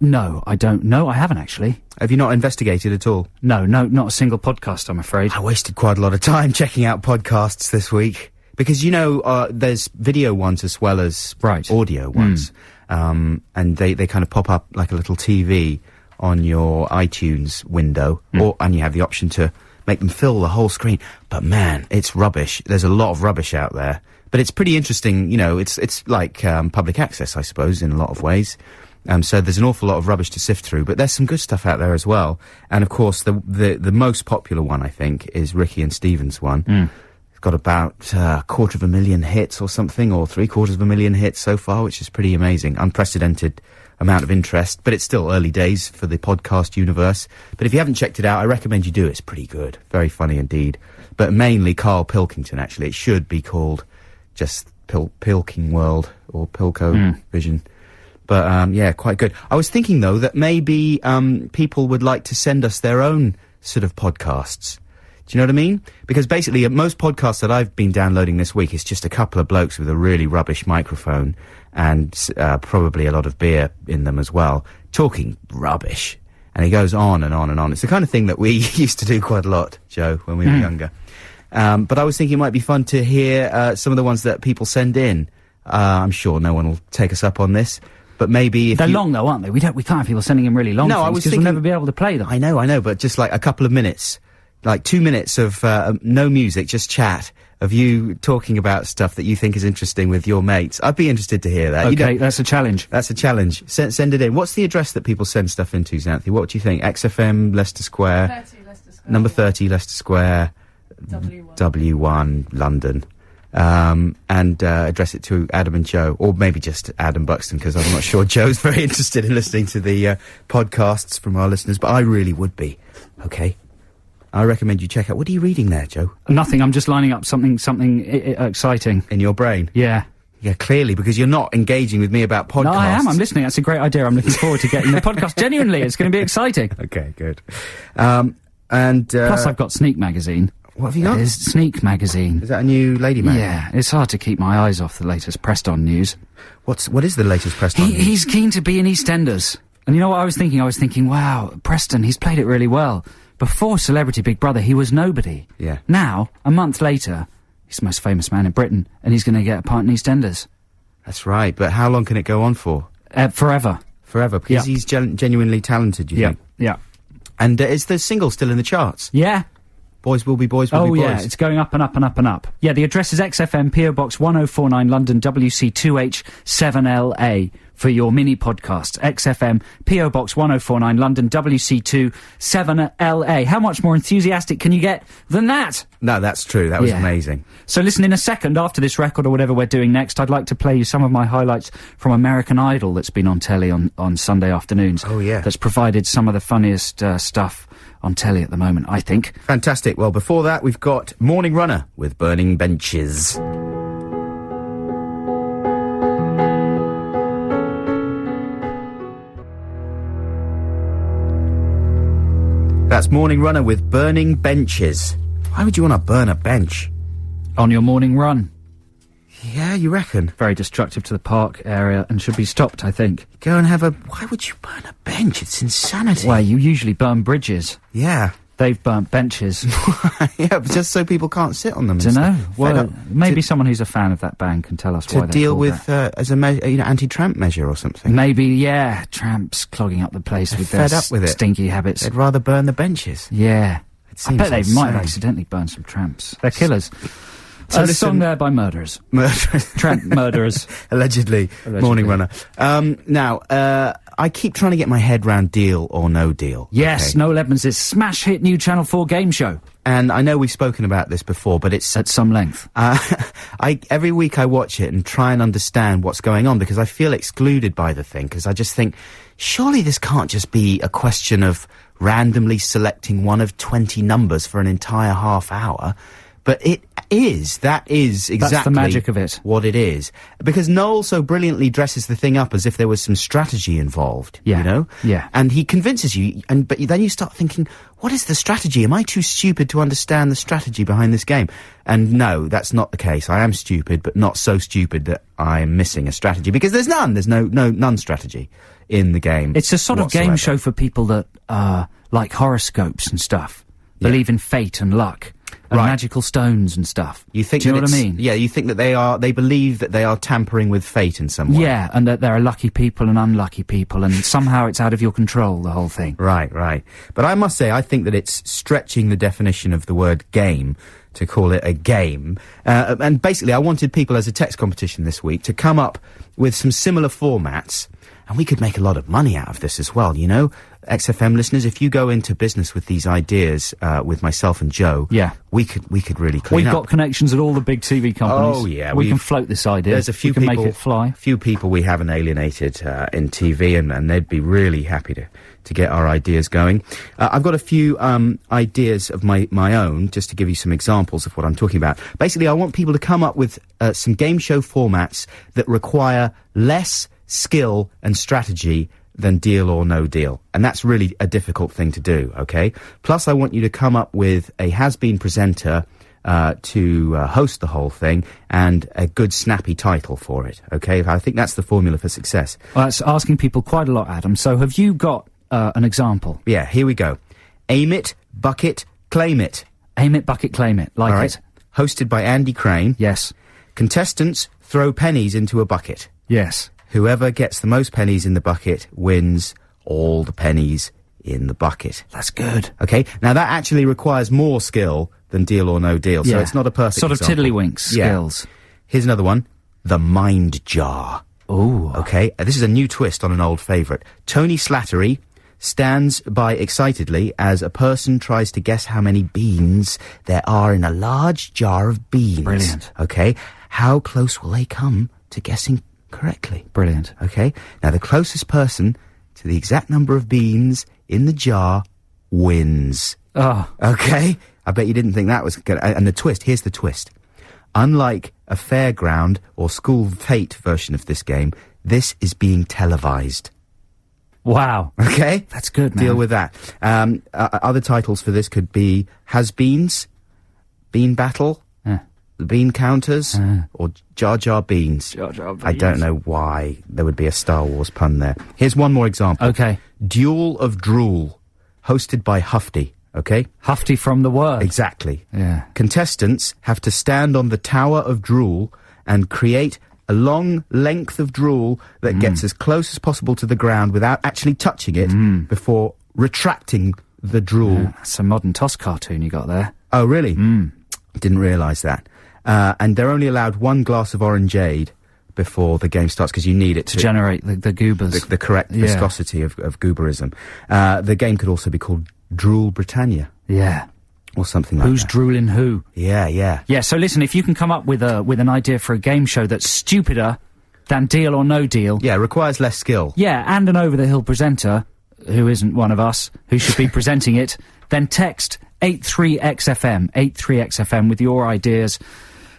No, I don't. No, I haven't, actually.
Have you not investigated at all?
No, not a single podcast, I'm afraid.
I wasted quite a lot of time checking out podcasts this week. Because, you know, there's video ones as well as audio ones. And they kind of pop up like a little TV on your iTunes window, and you have the option to make them fill the whole screen. But man, it's rubbish. There's a lot of rubbish out there. But it's pretty interesting, you know, it's like public access, I suppose, in a lot of ways. So there's an awful lot of rubbish to sift through, but there's some good stuff out there as well. And of course, the most popular one, I think, is Ricky and Stephen's one. Got about 250,000 hits or something, or 750,000 hits so far, which is pretty amazing. Unprecedented amount of interest, but it's still early days for the podcast universe. But if you haven't checked it out, I recommend you do. It's pretty good. Very funny indeed. But mainly Carl Pilkington, actually. It should be called just Pilking World or Pilco Vision. But, yeah, quite good. I was thinking, though, that maybe people would like to send us their own sort of podcasts. Do you know what I mean? Because basically, most podcasts that I've been downloading this week is just a couple of blokes with a really rubbish microphone and probably a lot of beer in them as well, talking rubbish. And it goes on and on and on. It's the kind of thing that we used to do quite a lot, Joe, when we were younger. But I was thinking it might be fun to hear some of the ones that people send in. I'm sure no one will take us up on this. But maybe if
they're long though, aren't they? We can't have people sending in really long things, because we'll never be able to play them.
I know, but just like a couple of minutes. Like 2 minutes of no music, just chat, of you talking about stuff that you think is interesting with your mates. I'd be interested to hear that.
Okay, that's a challenge.
That's a challenge. Send it in. What's the address that people send stuff into, Xanthi? What do you think? XFM, Leicester Square?
30 Leicester Square.
Number 30, Leicester Square. W1, London. And address it to Adam and Joe, or maybe just Adam Buxton, because I'm not sure Joe's very interested in listening to the podcasts from our listeners, but I really would be. Okay. I recommend you check out. What are you reading there, Joe?
Nothing. I'm just lining up something exciting
in your brain.
Yeah,
clearly, because you're not engaging with me about podcasts.
No, I am. I'm listening. That's a great idea. I'm looking forward to getting the podcast. Genuinely, it's going to be exciting.
Okay, good.
Plus, I've got Sneak magazine.
What have you got?
There's Sneak magazine.
Is that a new lady magazine?
Yeah, it's hard to keep my eyes off the latest pressed-on news.
What is the latest pressed-on news?
He's keen to be in EastEnders. And you know what I was thinking? I was thinking, wow, Preston, he's played it really well. Before Celebrity Big Brother, he was nobody.
Yeah.
Now, a month later, he's the most famous man in Britain, and he's going to get a part in EastEnders.
That's right, but how long can it go on for?
Forever.
Forever, because he's genuinely talented, you think?
Yeah.
And is the single still in the charts?
Yeah.
Boys will be boys will be boys.
Oh, yeah, it's going up and up and up and up. Yeah, the address is XFM, PO Box 1049, London, WC2H7LA for your mini podcast. XFM, PO Box 1049, London, WC2 7LA. How much more enthusiastic can you get than that?
No, that's true. That was amazing.
So listen, in a second, after this record or whatever we're doing next, I'd like to play you some of my highlights from American Idol that's been on telly on Sunday afternoons.
Oh, yeah.
That's provided some of the funniest stuff on telly at the moment, I think.
Fantastic. Well, before that, we've got Morning Runner with Burning Benches. That's Morning Runner with Burning Benches. Why would you want to burn a bench?
On your morning run.
Yeah, you reckon?
Very destructive to the park area and should be stopped, I think.
Go and have a... Why would you burn a bench? It's insanity.
Well, you usually burn bridges.
Yeah.
They've burnt benches.
Yeah, but just so people can't sit on them.
Dunno. Well, maybe someone who's a fan of that band can tell us why they
deal with as a anti-tramp measure or something.
Maybe, yeah. Tramps clogging up the place with their
fed up with it.
Stinky habits.
They'd rather burn the benches.
Yeah. I bet they
insane.
might have accidentally burned some tramps. They're killers.
So
a song there by Murderers. Tramp Murderers.
Allegedly. Morning Runner. Now, I keep trying to get my head round Deal or No Deal.
Yes,
okay?
Noel Edmonds' smash hit new Channel 4 game show.
And I know we've spoken about this before, but it's...
At some length.
Every week I watch it and try and understand what's going on, because I feel excluded by the thing, because I just think, surely this can't just be a question of randomly selecting one of 20 numbers for an entire half hour. But it is. That is exactly...
That's the magic of it.
What it is. Because Noel so brilliantly dresses the thing up as if there was some strategy involved, you know?
Yeah.
And he convinces you, but then you start thinking, what is the strategy? Am I too stupid to understand the strategy behind this game? And no, that's not the case. I am stupid, but not so stupid that I'm missing a strategy. Because there's none. There's none strategy in the game.
It's a sort of game show for people that like horoscopes and stuff. Believe in fate and luck. And magical stones and stuff.
You think?
Do you know what I mean?
Yeah, you think that they believe that they are tampering with fate in some way.
Yeah, and that there are lucky people and unlucky people, and somehow it's out of your control, the whole thing.
Right. But I must say, I think that it's stretching the definition of the word game to call it a game. And basically, I wanted people as a text competition this week to come up with some similar formats, and we could make a lot of money out of this as well, you know? XFM listeners, if you go into business with these ideas, with myself and Joe, we could really clean up.
We've got connections at all the big TV companies.
Oh yeah,
we can float this idea.
There's a few
people,
make
it fly.
Few people we haven't alienated in TV, and they'd be really happy to get our ideas going. I've got a few ideas of my own, just to give you some examples of what I'm talking about. Basically, I want people to come up with some game show formats that require less skill and strategy than Deal or No Deal. And that's really a difficult thing to do, okay? Plus, I want you to come up with a has-been presenter to host the whole thing and a good snappy title for it, okay? I think that's the formula for success.
Well, that's asking people quite a lot, Adam. So have you got an example?
Yeah, here we go. Aim it, bucket, claim it.
Aim it, bucket, claim it. Like it.
Hosted by Andy Crane.
Yes.
Contestants throw pennies into a bucket.
Yes.
Whoever gets the most pennies in the bucket wins all the pennies in the bucket.
That's good.
Okay, now that actually requires more skill than Deal or No Deal, so it's not a perfect
sort of
example.
tiddlywinks skills.
Here's another one. The Mind Jar.
Ooh.
Okay, this is a new twist on an old favourite. Tony Slattery stands by excitedly as a person tries to guess how many beans there are in a large jar of beans.
Brilliant.
Okay, how close will they come to guessing correctly?
Brilliant.
Okay, now the closest person to the exact number of beans in the jar wins.
Oh.
Okay, I bet you didn't think that was good. And the twist, here's the twist. Unlike a fairground or school fete version of this game, this is being televised.
Wow.
Okay?
That's good, man.
Deal with that. Other titles for this could be Has-Beens, Bean Battle, The Bean Counters, or Jar Jar Beans.
Jar Jar Beans.
I don't know why there would be a Star Wars pun there. Here's one more example.
Okay.
Duel of Drool, hosted by Hufty. Okay?
Hufty from the word.
Exactly.
Yeah.
Contestants have to stand on the Tower of Drool and create a long length of drool that gets as close as possible to the ground without actually touching it before retracting the drool.
Yeah, that's a modern toss cartoon you got there.
Oh, really? Didn't realise that. And they're only allowed one glass of orangeade before the game starts because you need it
to generate the goobers.
The correct viscosity of gooberism. The game could also be called Drool Britannia.
Yeah.
Or something like that.
Who's drooling who?
Yeah.
Yeah, so listen, if you can come up with an idea for a game show that's stupider than Deal or No Deal...
Yeah, requires less skill.
Yeah, and an over-the-hill presenter, who isn't one of us, who should be presenting it, then text 83XFM, 83XFM, with your ideas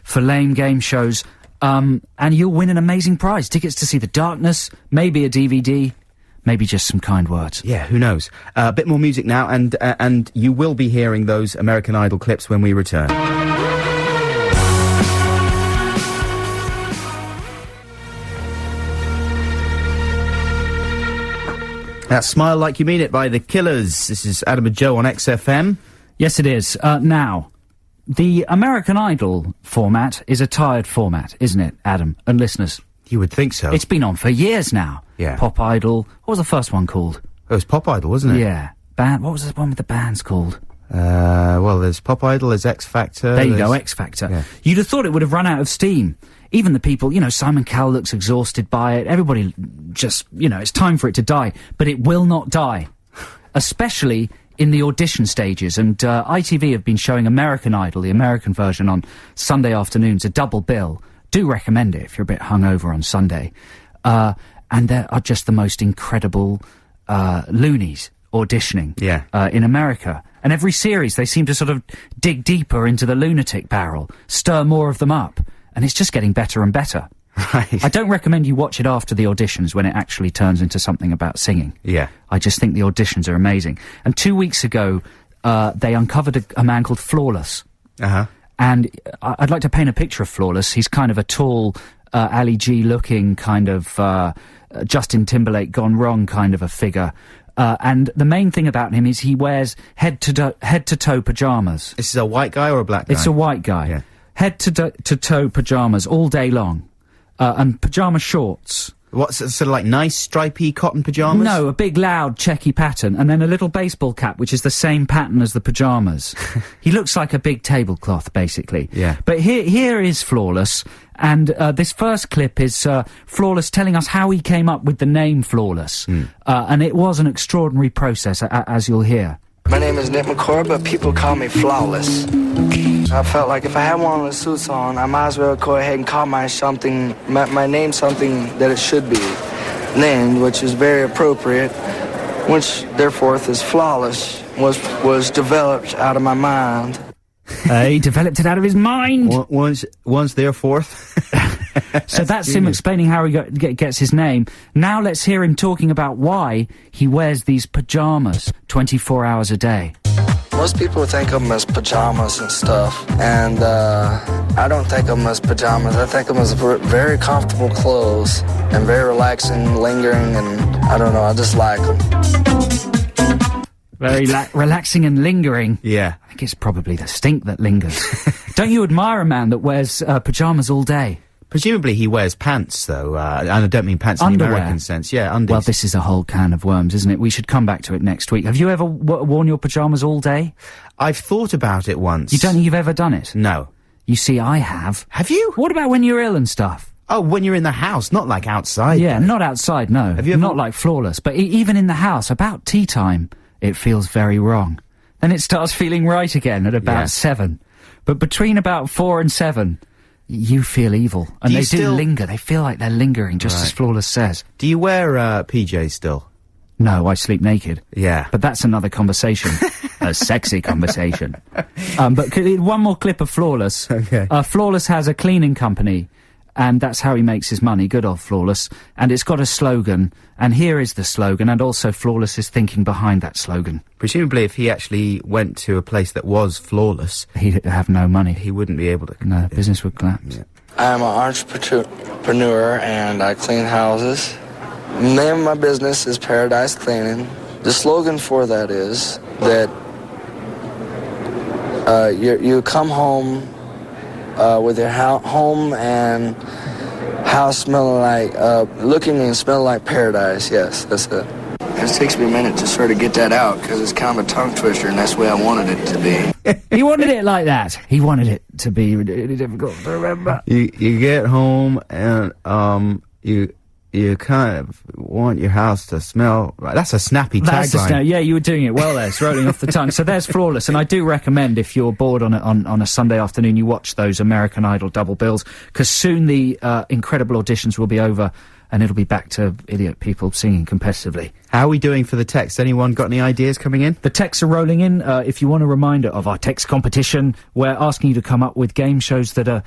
for lame game shows, and you'll win an amazing prize. Tickets to see The Darkness, maybe a DVD... maybe just some kind words.
Yeah, who knows? A bit more music now, and you will be hearing those American Idol clips when we return. That's Smile Like You Mean It by The Killers. This is Adam and Joe on XFM.
Yes, it is. Now, the American Idol format is a tired format, isn't it, Adam and listeners?
You would think so.
It's been on for years now.
Yeah.
Pop Idol. What was the first one called?
It was Pop Idol, wasn't it?
Yeah. What was the one with the bands called?
Well, there's Pop Idol, there's X Factor.
There you go, X Factor.
Yeah.
You'd have thought it would have run out of steam. Even the people, Simon Cowell looks exhausted by it. Everybody just, it's time for it to die. But it will not die. Especially in the audition stages. And ITV have been showing American Idol, the American version, on Sunday afternoons, a double bill. Do recommend it if you're a bit hungover on Sunday. And there are just the most incredible loonies auditioning in America. And every series, they seem to sort of dig deeper into the lunatic barrel, stir more of them up, and it's just getting better and better.
Right.
I don't recommend you watch it after the auditions when it actually turns into something about singing.
Yeah.
I just think the auditions are amazing. And 2 weeks ago, they uncovered a man called Flawless.
Uh-huh.
And I'd like to paint a picture of Flawless. He's kind of a tall, Ali G looking kind of Justin Timberlake gone wrong kind of a figure. And the main thing about him is he wears head to toe pajamas.
This is a white guy or a black guy?
It's a white guy.
Yeah.
Head to toe pajamas all day long. And pajama shorts.
What's sort of like nice stripy cotton pajamas?
No, a big loud checky pattern, and then a little baseball cap which is the same pattern as the pajamas. He looks like a big tablecloth, basically.
Yeah.
But here is Flawless, and this first clip is Flawless telling us how he came up with the name Flawless. And it was an extraordinary process, as you'll hear.
My name is Nick McCord, but people call me Flawless. I felt like if I had one of the suits on, I might as well go ahead and call my name something that it should be named, which is very appropriate, which therefore is Flawless, was developed out of my mind.
He developed it out of his mind.
One's therefore.
So that's him explaining how he gets his name. Now let's hear him talking about why he wears these pyjamas 24 hours a day.
Most people think of them as pajamas and stuff, and I don't think of them as pajamas. I think of them as very comfortable clothes and very relaxing, lingering, and I don't know, I just like them.
Very relaxing and lingering.
Yeah.
I think it's probably the stink that lingers. Don't you admire a man that wears pyjamas all day?
Presumably he wears pants, though, and I don't mean pants in the American sense. Yeah, undies.
Well, this is a whole can of worms, isn't it? We should come back to it next week. Have you ever worn your pyjamas all day?
I've thought about it once.
You don't think you've ever done it?
No.
You see, I have.
Have you?
What about when you're ill and stuff?
Oh, when you're in the house, not like outside.
Yeah, not outside, no.
Have you ever...
Not like Flawless, but even in the house, about tea time, it feels very wrong. Then it starts feeling right again at about 7. But between about 4 and 7... you feel evil. And they do linger. They feel like they're lingering, just as Flawless says.
Do you wear PJs still?
No, I sleep naked.
Yeah.
But that's another conversation. A sexy conversation. But one more clip of Flawless.
Okay.
Flawless has a cleaning company, and that's how he makes his money. Good old Flawless. And it's got a slogan, and here is the slogan, and also Flawless is thinking behind that slogan.
Presumably if he actually went to a place that was flawless...
he'd have no money.
He wouldn't be able to...
No, business would collapse.
Yeah.
I'm an entrepreneur, and I clean houses. The name of my business is Paradise Cleaning. The slogan for that is that you come home with your home and house smelling like, looking and smelling like paradise. Yes, that's it. It takes me a minute to sort of get that out, because it's kind of a tongue twister, and that's the way I wanted it to be.
He wanted it like that. He wanted it to be really difficult to remember.
You get home and you kind of want your house to smell... That's a snappy tagline.
Yeah, you were doing it well there. It's rolling off the tongue. So there's Flawless, and I do recommend, if you're bored on a Sunday afternoon, you watch those American Idol double bills, because soon the incredible auditions will be over, and it'll be back to idiot people singing competitively.
How are we doing for the text? Anyone got any ideas coming in?
The texts are rolling in. If you want a reminder of our text competition, we're asking you to come up with game shows that are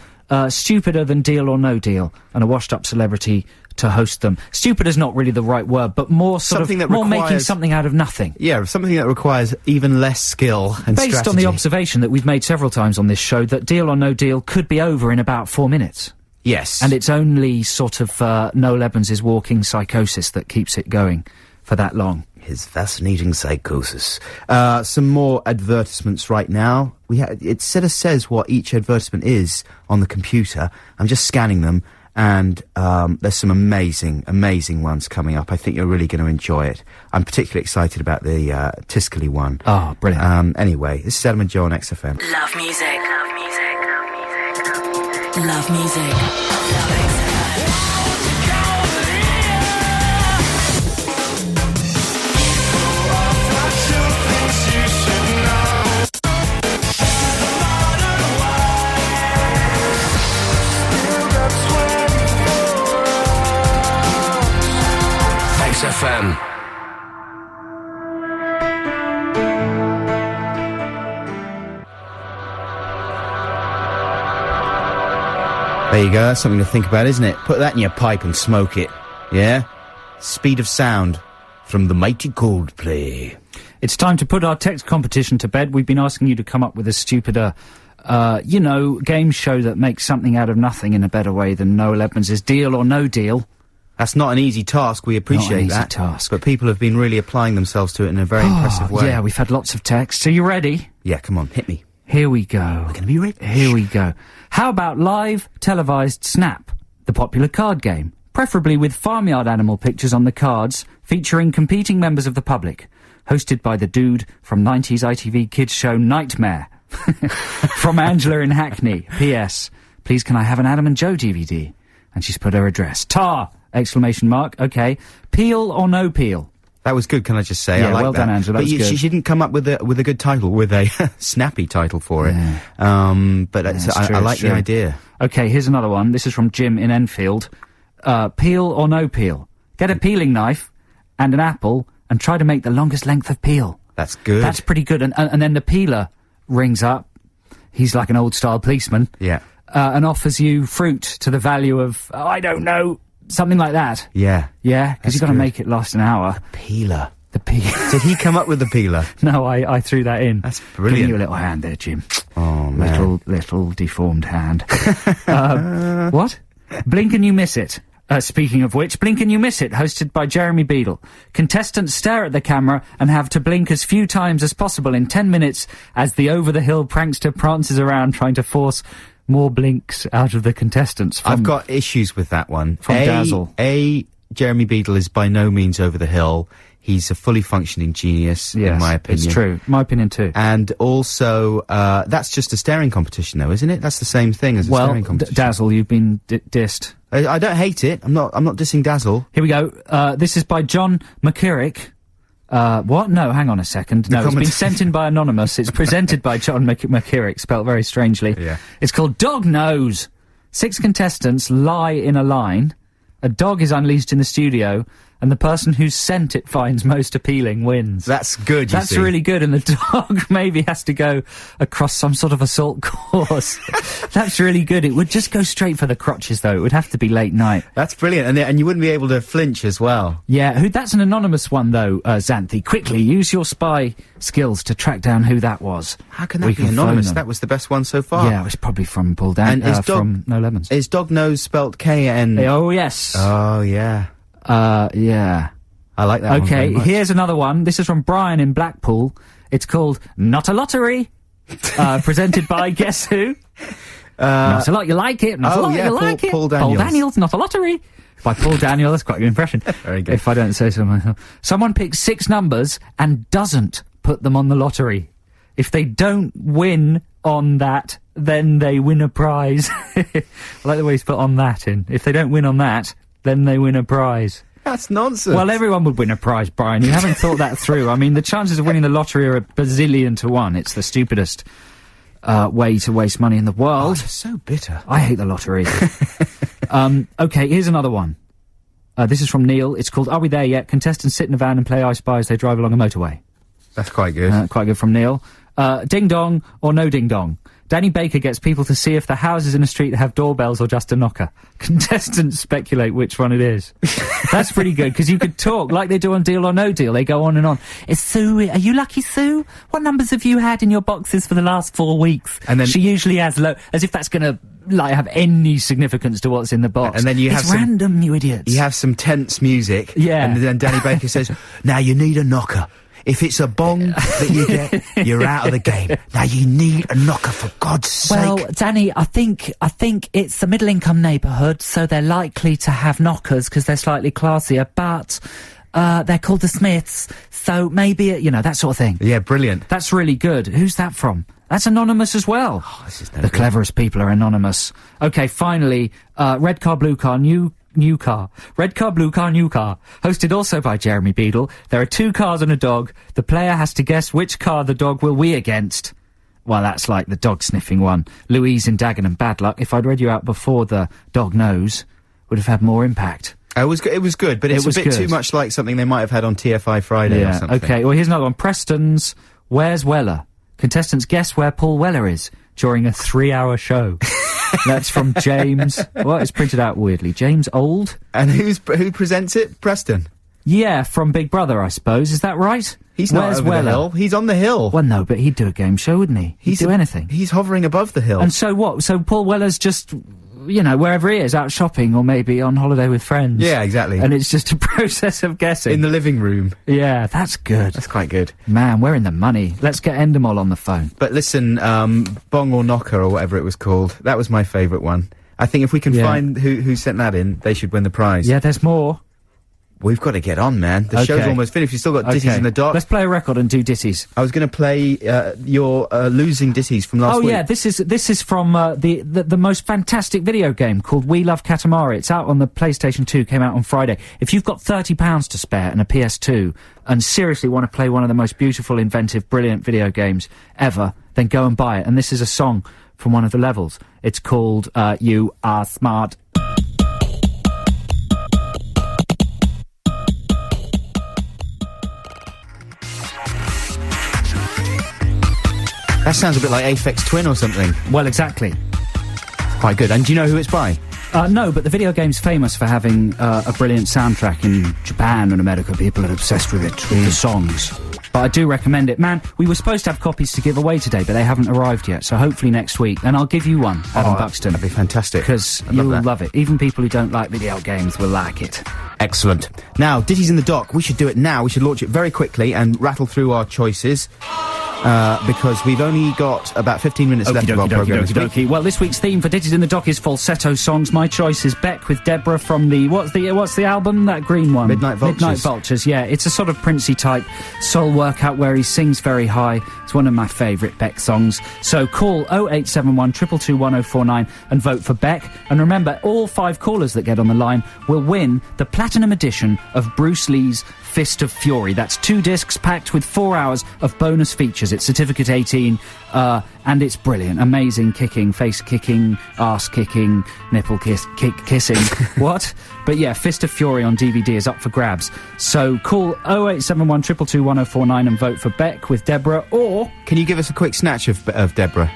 stupider than Deal or No Deal, and a washed-up celebrity to host them. Stupid is not really the right word, but more more making something out of nothing.
Yeah, something that requires even less skill and strategy.
Based on the observation that we've made several times on this show, that Deal or No Deal could be over in about 4 minutes.
Yes.
And it's only sort of Noel Evans' walking psychosis that keeps it going for that long.
His fascinating psychosis. Some more advertisements right now. It says what each advertisement is on the computer. I'm just scanning them, and there's some amazing ones coming up. I think you're really going to enjoy it. I'm particularly excited about the Tiscali one.
Oh, brilliant.
Anyway, this is Adam and Joe on XFM.
Love music. Love music. Love music. Love XFM.
XFM.
There you go, that's something to think about, isn't it? Put that in your pipe and smoke it. Yeah? Speed of sound from the mighty Coldplay.
It's time to put our text competition to bed. We've been asking you to come up with a stupider, game show that makes something out of nothing in a better way than Noel Evans' Deal or No Deal.
That's not an easy task, we appreciate that.
Not an easy task.
But people have been really applying themselves to it in a very impressive way.
Yeah, we've had lots of texts. Are you ready?
Yeah, come on, hit me.
Here we go.
We're going to be rich.
Here we go. How about live televised Snap, the popular card game, preferably with farmyard animal pictures on the cards, featuring competing members of the public, hosted by the dude from 90s ITV kids show Nightmare. From Angela in Hackney. P.S. Please can I have an Adam and Joe DVD? And she's put her address. Tar! ! Okay. Peel or no peel?
That was good, can I just say?
Yeah,
I like
well
that.
done, Angela. That was good.
She didn't come up with a good title, with a snappy title for it.
Yeah.
But I like the idea.
Okay, here's another one. This is from Jim in Enfield. Peel or no peel? Get a peeling knife and an apple and try to make the longest length of peel.
That's good.
That's pretty good. And then the peeler rings up. He's like an old-style policeman.
Yeah.
and offers you fruit to the value of, I don't know, something like that.
Yeah.
Yeah, because you've got to make it last an hour.
Peeler.
The peeler.
Did he come up with the peeler?
No, I threw that in.
That's brilliant.
Giving you a little hand there, Jim.
Oh, man.
Little deformed hand. What? Blink and you miss it. Speaking of which, Blink and You Miss It, hosted by Jeremy Beadle. Contestants stare at the camera and have to blink as few times as possible in 10 minutes as the over-the-hill prankster prances around trying to force more blinks out of the contestants.
I've got issues with that one.
From Dazzle.
Jeremy Beadle is by no means over the hill. He's a fully functioning genius, in my opinion.
It's true. My opinion too.
And also, that's just a staring competition, though, isn't it? That's the same thing as a staring competition.
Dazzle, you've been dissed.
I don't hate it. I'm not dissing Dazzle.
Here we go. This is by John McKirrick. What? No, hang on a second. No, it's been sent in by Anonymous. It's presented by John McKirrick, spelt very strangely.
Yeah.
It's called Dog Nose. 6 contestants lie in a line. A dog is unleashed in the studio, and the person whose scent it finds most appealing wins.
That's good,
That's really good, and the dog maybe has to go across some sort of assault course. That's really good. It would just go straight for the crotches, though. It would have to be late night.
That's brilliant, and you wouldn't be able to flinch as well.
Yeah, that's an anonymous one, though, Xanthi. Quickly, use your spy skills to track down who that was.
How can that be anonymous? That was the best one so far.
Yeah, it was probably from Paul Dan, from No Lemons.
Is Dog Nose spelt K-N?
Oh, yes.
Oh, yeah.
Yeah.
I like that one very
Okay,
much.
here's another one. This is from Brian in Blackpool. It's called Not a Lottery. Presented by Guess Who? Not a lot, you like it. Not a lot, you like it.
Paul Daniels.
Paul Daniels, Not a Lottery. By Paul Daniels. That's quite a good impression.
Very good.
If I don't say so myself. Someone picks 6 numbers and doesn't put them on the lottery. If they don't win on that, then they win a prize. I like the way he's put on that in. If they don't win on that, then they win a prize.
That's nonsense.
Well, everyone would win a prize, Brian. You haven't thought that through. I mean, the chances of winning the lottery are a bazillion to 1. It's the stupidest way to waste money in the world.
You're so bitter.
I hate the lottery. Okay, here's another one. This is from Neil. It's called Are We There Yet? Contestants sit in a van and play I Spy as they drive along a motorway.
That's quite good.
Quite good from Neil. Ding dong or no ding dong. Danny Baker gets people to see if the houses in a street have doorbells or just a knocker. Contestants speculate which one it is. That's pretty good, because you could talk like they do on Deal or No Deal. They go on and on. Is Sue, are you lucky, Sue? What numbers have you had in your boxes for the last 4 weeks? And then she usually has as if that's gonna, have any significance to what's in the box.
And then you have
random, you idiots.
You have some tense music.
Yeah.
And then Danny Baker says, now you need a knocker. If it's a bong that you get, you're out of the game. Now you need a knocker, for God's sake.
Well, Danny, I think it's a middle-income neighbourhood, so they're likely to have knockers because they're slightly classier, but they're called the Smiths, so maybe, that sort of thing.
Yeah, brilliant.
That's really good. Who's that from? That's anonymous as well.
Oh, this is
the cleverest people are anonymous. Okay, finally, red car, blue car, new car. Red car, blue car, new car. Hosted also by Jeremy Beadle. There are 2 cars and a dog. The player has to guess which car the dog will wee against. Well, that's like the dog sniffing one. Louise in Dagenham, bad luck. If I'd read you out before the dog knows, would have had more impact.
It was good, but it's a bit too much like something they might have had on TFI Friday or something.
Okay, well, here's another one. Preston's Where's Weller? Contestants guess where Paul Weller is during a 3-hour show. That's from James. Well, it's printed out weirdly. James Old.
And who presents it? Preston.
Yeah, from Big Brother, I suppose. Is that right?
He's not over the hill. He's on the hill.
Well, no, but he'd do a game show, wouldn't he? He'd do anything.
He's hovering above the hill.
And so what? So Paul Weller's just, wherever he is, out shopping or maybe on holiday with friends.
Yeah, exactly.
And it's just a process of guessing.
In the living room.
Yeah, that's good.
That's quite good.
Man, we're in the money. Let's get Endemol on the phone.
But listen, Bong or Knocker or whatever it was called, that was my favourite one. I think if we can find who sent that in, they should win the prize.
Yeah, there's more.
We've got to get on, man. The show's almost finished. We've still got Ditties in the Dark.
Let's play a record and do Ditties.
I was going to play your losing Ditties from last week.
Oh yeah, this is from the most fantastic video game called We Love Katamari. It's out on the PlayStation 2. Came out on Friday. If you've got £30 to spare and a PS2 and seriously want to play one of the most beautiful, inventive, brilliant video games ever, then go and buy it. And this is a song from one of the levels. It's called You Are Smart.
That sounds a bit like Aphex Twin or something.
Well, exactly.
Quite good. And do you know who it's by?
No, but the video game's famous for having a brilliant soundtrack. In Japan and America, people are obsessed with it, with the songs. But I do recommend it. Man, we were supposed to have copies to give away today, but they haven't arrived yet, so hopefully next week. And I'll give you one, Adam Buxton.
That'd be fantastic.
Because you'll love it. Even people who don't like video games will like it.
Excellent. Now, Ditties in the Dock, we should do it now. We should launch it very quickly and rattle through our choices. Because we've only got about 15 minutes left of our programme.
Well, this week's theme for Ditties in the Dock is falsetto songs. My choice is Beck with Deborah from the... What's the album? That green one.
Midnight Vultures.
Midnight Vultures, yeah. It's a sort of Princey type soul workout where he sings very high. It's one of my favourite Beck songs. So call 0871 222 1049 and vote for Beck. And remember, all 5 callers that get on the line will win the platinum edition of Bruce Lee's Fist of Fury. That's 2 discs packed with 4 hours of bonus features. It's Certificate 18, and it's brilliant. Amazing kicking, face kicking, arse kicking, nipple kissing. What? But yeah, Fist of Fury on DVD is up for grabs. So call 0871 222 1049 and vote for Beck with Deborah, or...
Can you give us a quick snatch of Deborah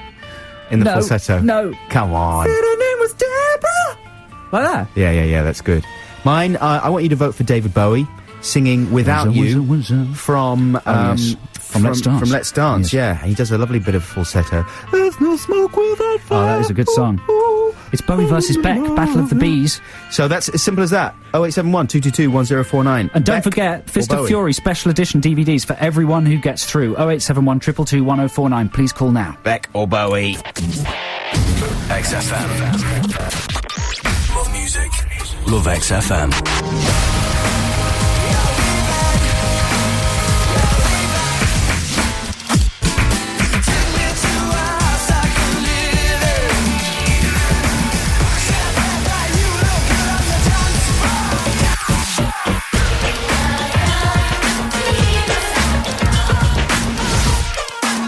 in the falsetto?
No.
Come on.
Said her name was Deborah! Like that?
Yeah, that's good. Mine, I want you to vote for David Bowie, singing Without You from Let's Dance. Yeah, he does a lovely bit of falsetto. There's no smoke without fire.
Oh, that is a good song. It's Bowie versus Beck, Battle of the Bees.
So that's as simple as that. 0871 222 1049.
And don't forget, Fist of Fury special edition DVDs for everyone who gets through. 0871 222 1049. Please call now.
Beck or Bowie.
XFM. Love music. Love XFM.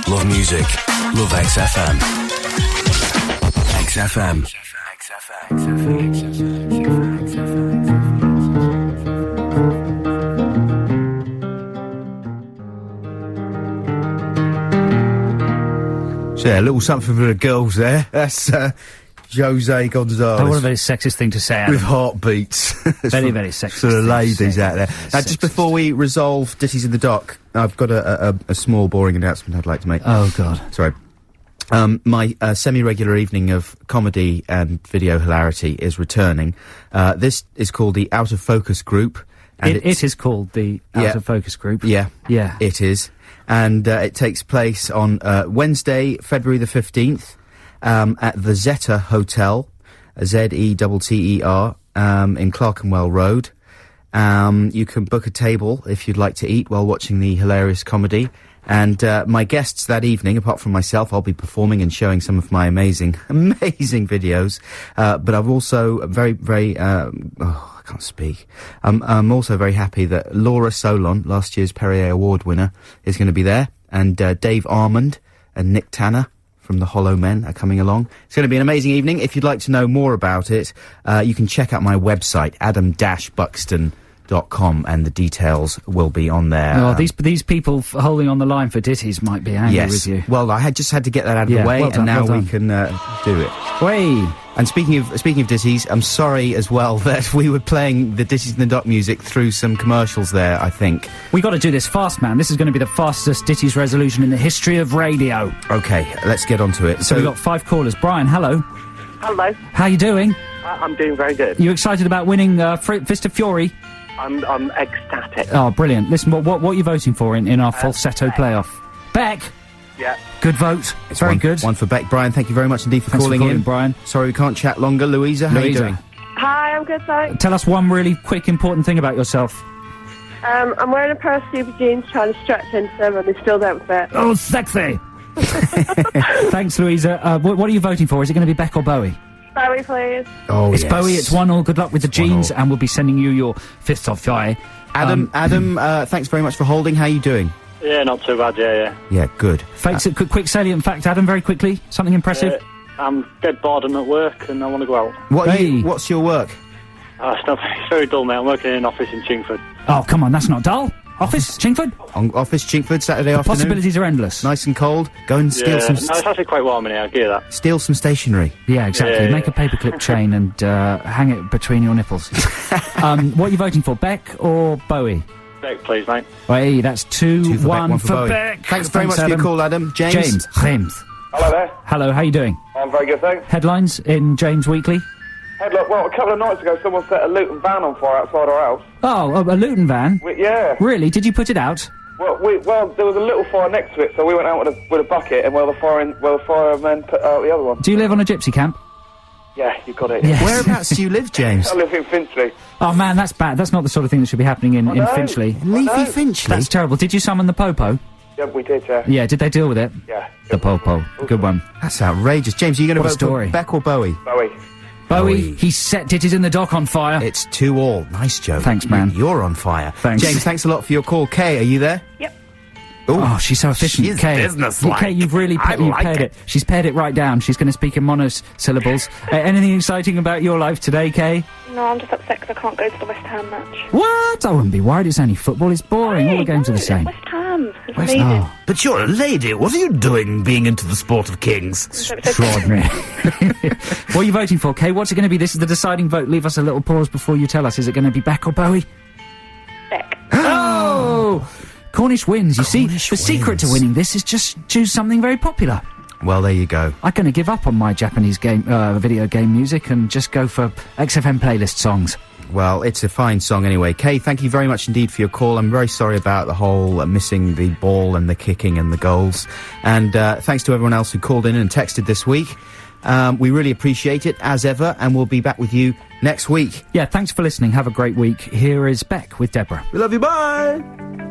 Love music. Love XFM. XFM.
So yeah, a little something for the girls there. That's Jose Gonzalez.
Oh, what a very sexist thing to say, Adam.
With heartbeats.
Very, very sexist.
For the ladies out there. Now, just before we resolve Ditties in the Dock, I've got a small, boring announcement I'd like to make.
Oh, God.
Sorry. My semi-regular evening of comedy and video hilarity is returning. This is called the Out of Focus Group. And
it is called the Out of Focus Group.
Yeah.
Yeah.
It is. And it takes place on Wednesday, February the 15th, at the Zeta Hotel, Zetter, in Clerkenwell Road. You can book a table if you'd like to eat while watching the hilarious comedy. And my guests that evening, apart from myself, I'll be performing and showing some of my amazing videos. But I'm also very, very... I can't speak. I'm also very happy that Laura Solon, last year's Perrier Award winner, is going to be there. And Dave Armand and Nick Tanner from the Hollow Men are coming along. It's going to be an amazing evening. If you'd like to know more about it, you can check out my website, adam-buxton.com, and the details will be on there.
Oh, these people holding on the line for ditties might be angry with you.
Well, I just had to get that out of the way, and now we can do it.
Way.
And speaking of ditties, I'm sorry as well that we were playing the Ditties in the Dock music through some commercials there, I think.
We got to do this fast, man. This is going to be the fastest ditties resolution in the history of radio.
Okay, let's get on to it.
So we've got 5 callers. Brian, hello.
Hello.
How you doing?
I'm doing very good.
You excited about winning Fist of Fury?
I'm ecstatic.
Oh, brilliant. Listen, what are you voting for in our falsetto playoff? Beck!
Yeah.
Good vote. It's very good.
One for Beck. Brian, thank you very much indeed for calling in.
Brian.
Sorry we can't chat longer. Louisa, how are you doing?
Hi, I'm good, thanks.
Tell us one really quick, important thing about yourself.
I'm wearing a pair of super jeans trying to stretch into them and they still don't fit.
Oh, sexy! Thanks, Louisa. What are you voting for? Is it going to be Beck or Bowie?
Bowie, please.
Oh,
it's Bowie. It's 1-1. Good luck with the jeans, and we'll be sending you your Fist of Fury.
Adam, thanks very much for holding. How are you doing?
Yeah, not too bad, yeah.
Yeah, good.
Quick salient fact, Adam, very quickly. Something impressive?
I'm dead bored. I'm at work and I want to go out.
What's your work?
It's very dull, mate. I'm working in an office in Chingford.
Oh, come on, that's not dull. Office, Chingford?
On Office, Chingford, Saturday afternoon.
Possibilities are endless.
Nice and cold. Go and steal
Yeah.
some...
No, it's actually quite warm in here, I hear that.
Steal some stationery.
Yeah, exactly.
Yeah.
Make a paperclip chain and hang it between your nipples. What are you voting for, Beck or Bowie?
Beck, please, mate.
Hey, that's 2-1 for
Bowie.
Beck.
Thanks very much for your call, Adam. James.
James.
Hello there.
Hello, how you doing?
I'm very good, thanks.
Headlines in James Weekly?
Headlock, well, a couple of nights ago, someone set a Luton van on fire outside our house.
Oh, a Luton van?
Yeah.
Really? Did you put it out?
Well, there was a little fire next to it, so we went out with a bucket, and the firemen put out the other one.
Do you live on a gypsy camp?
Yeah, you got it.
Yes.
Whereabouts do you live, James?
I live in Finchley.
Oh man, that's bad. That's not the sort of thing that should be happening in Finchley.
Leafy Finchley?
That's terrible. Did you summon the Popo?
Yeah, we did, yeah.
Yeah, did they deal with it?
Yeah.
The Popo. Good one.
That's outrageous. James, are you going to
What a
vote for
story.
Beck or Bowie?
Bowie.
He set Digis in the dock on fire.
It's 2-2. Nice, Joe.
Thanks, man.
You're on fire.
Thanks.
James, thanks a lot for your call. Kay, are you there?
Yep.
Oh, she's so efficient.
She's
Kay.
businesslike.
Kay, you've really
I like
pared
it.
it. She's pared it right down. She's going to speak in monosyllables. Anything exciting about your life today, Kay?
No, I'm just upset because I can't go to the West Ham match.
What? I wouldn't be worried. It's only football. It's boring. All the games are the same.
West Ham. It's
West
amazing.
Ham.
But you're a lady. What are you doing being into the sport of kings?
Extraordinary. What are you voting for, Kay? What's it going to be? This is the deciding vote. Leave us a little pause before you tell us. Is it going to be Beck or Bowie?
Beck.
Oh! Cornish wins, you see. The secret to winning this is just choose something very popular.
Well, there you go.
I'm going to give up on my Japanese video game music and just go for XFM playlist songs.
Well, it's a fine song anyway. Kay, thank you very much indeed for your call. I'm very sorry about the whole missing the ball and the kicking and the goals. And thanks to everyone else who called in and texted this week. We really appreciate it, as ever, and we'll be back with you next week.
Yeah, thanks for listening. Have a great week. Here is Beck with Deborah.
We love you, bye!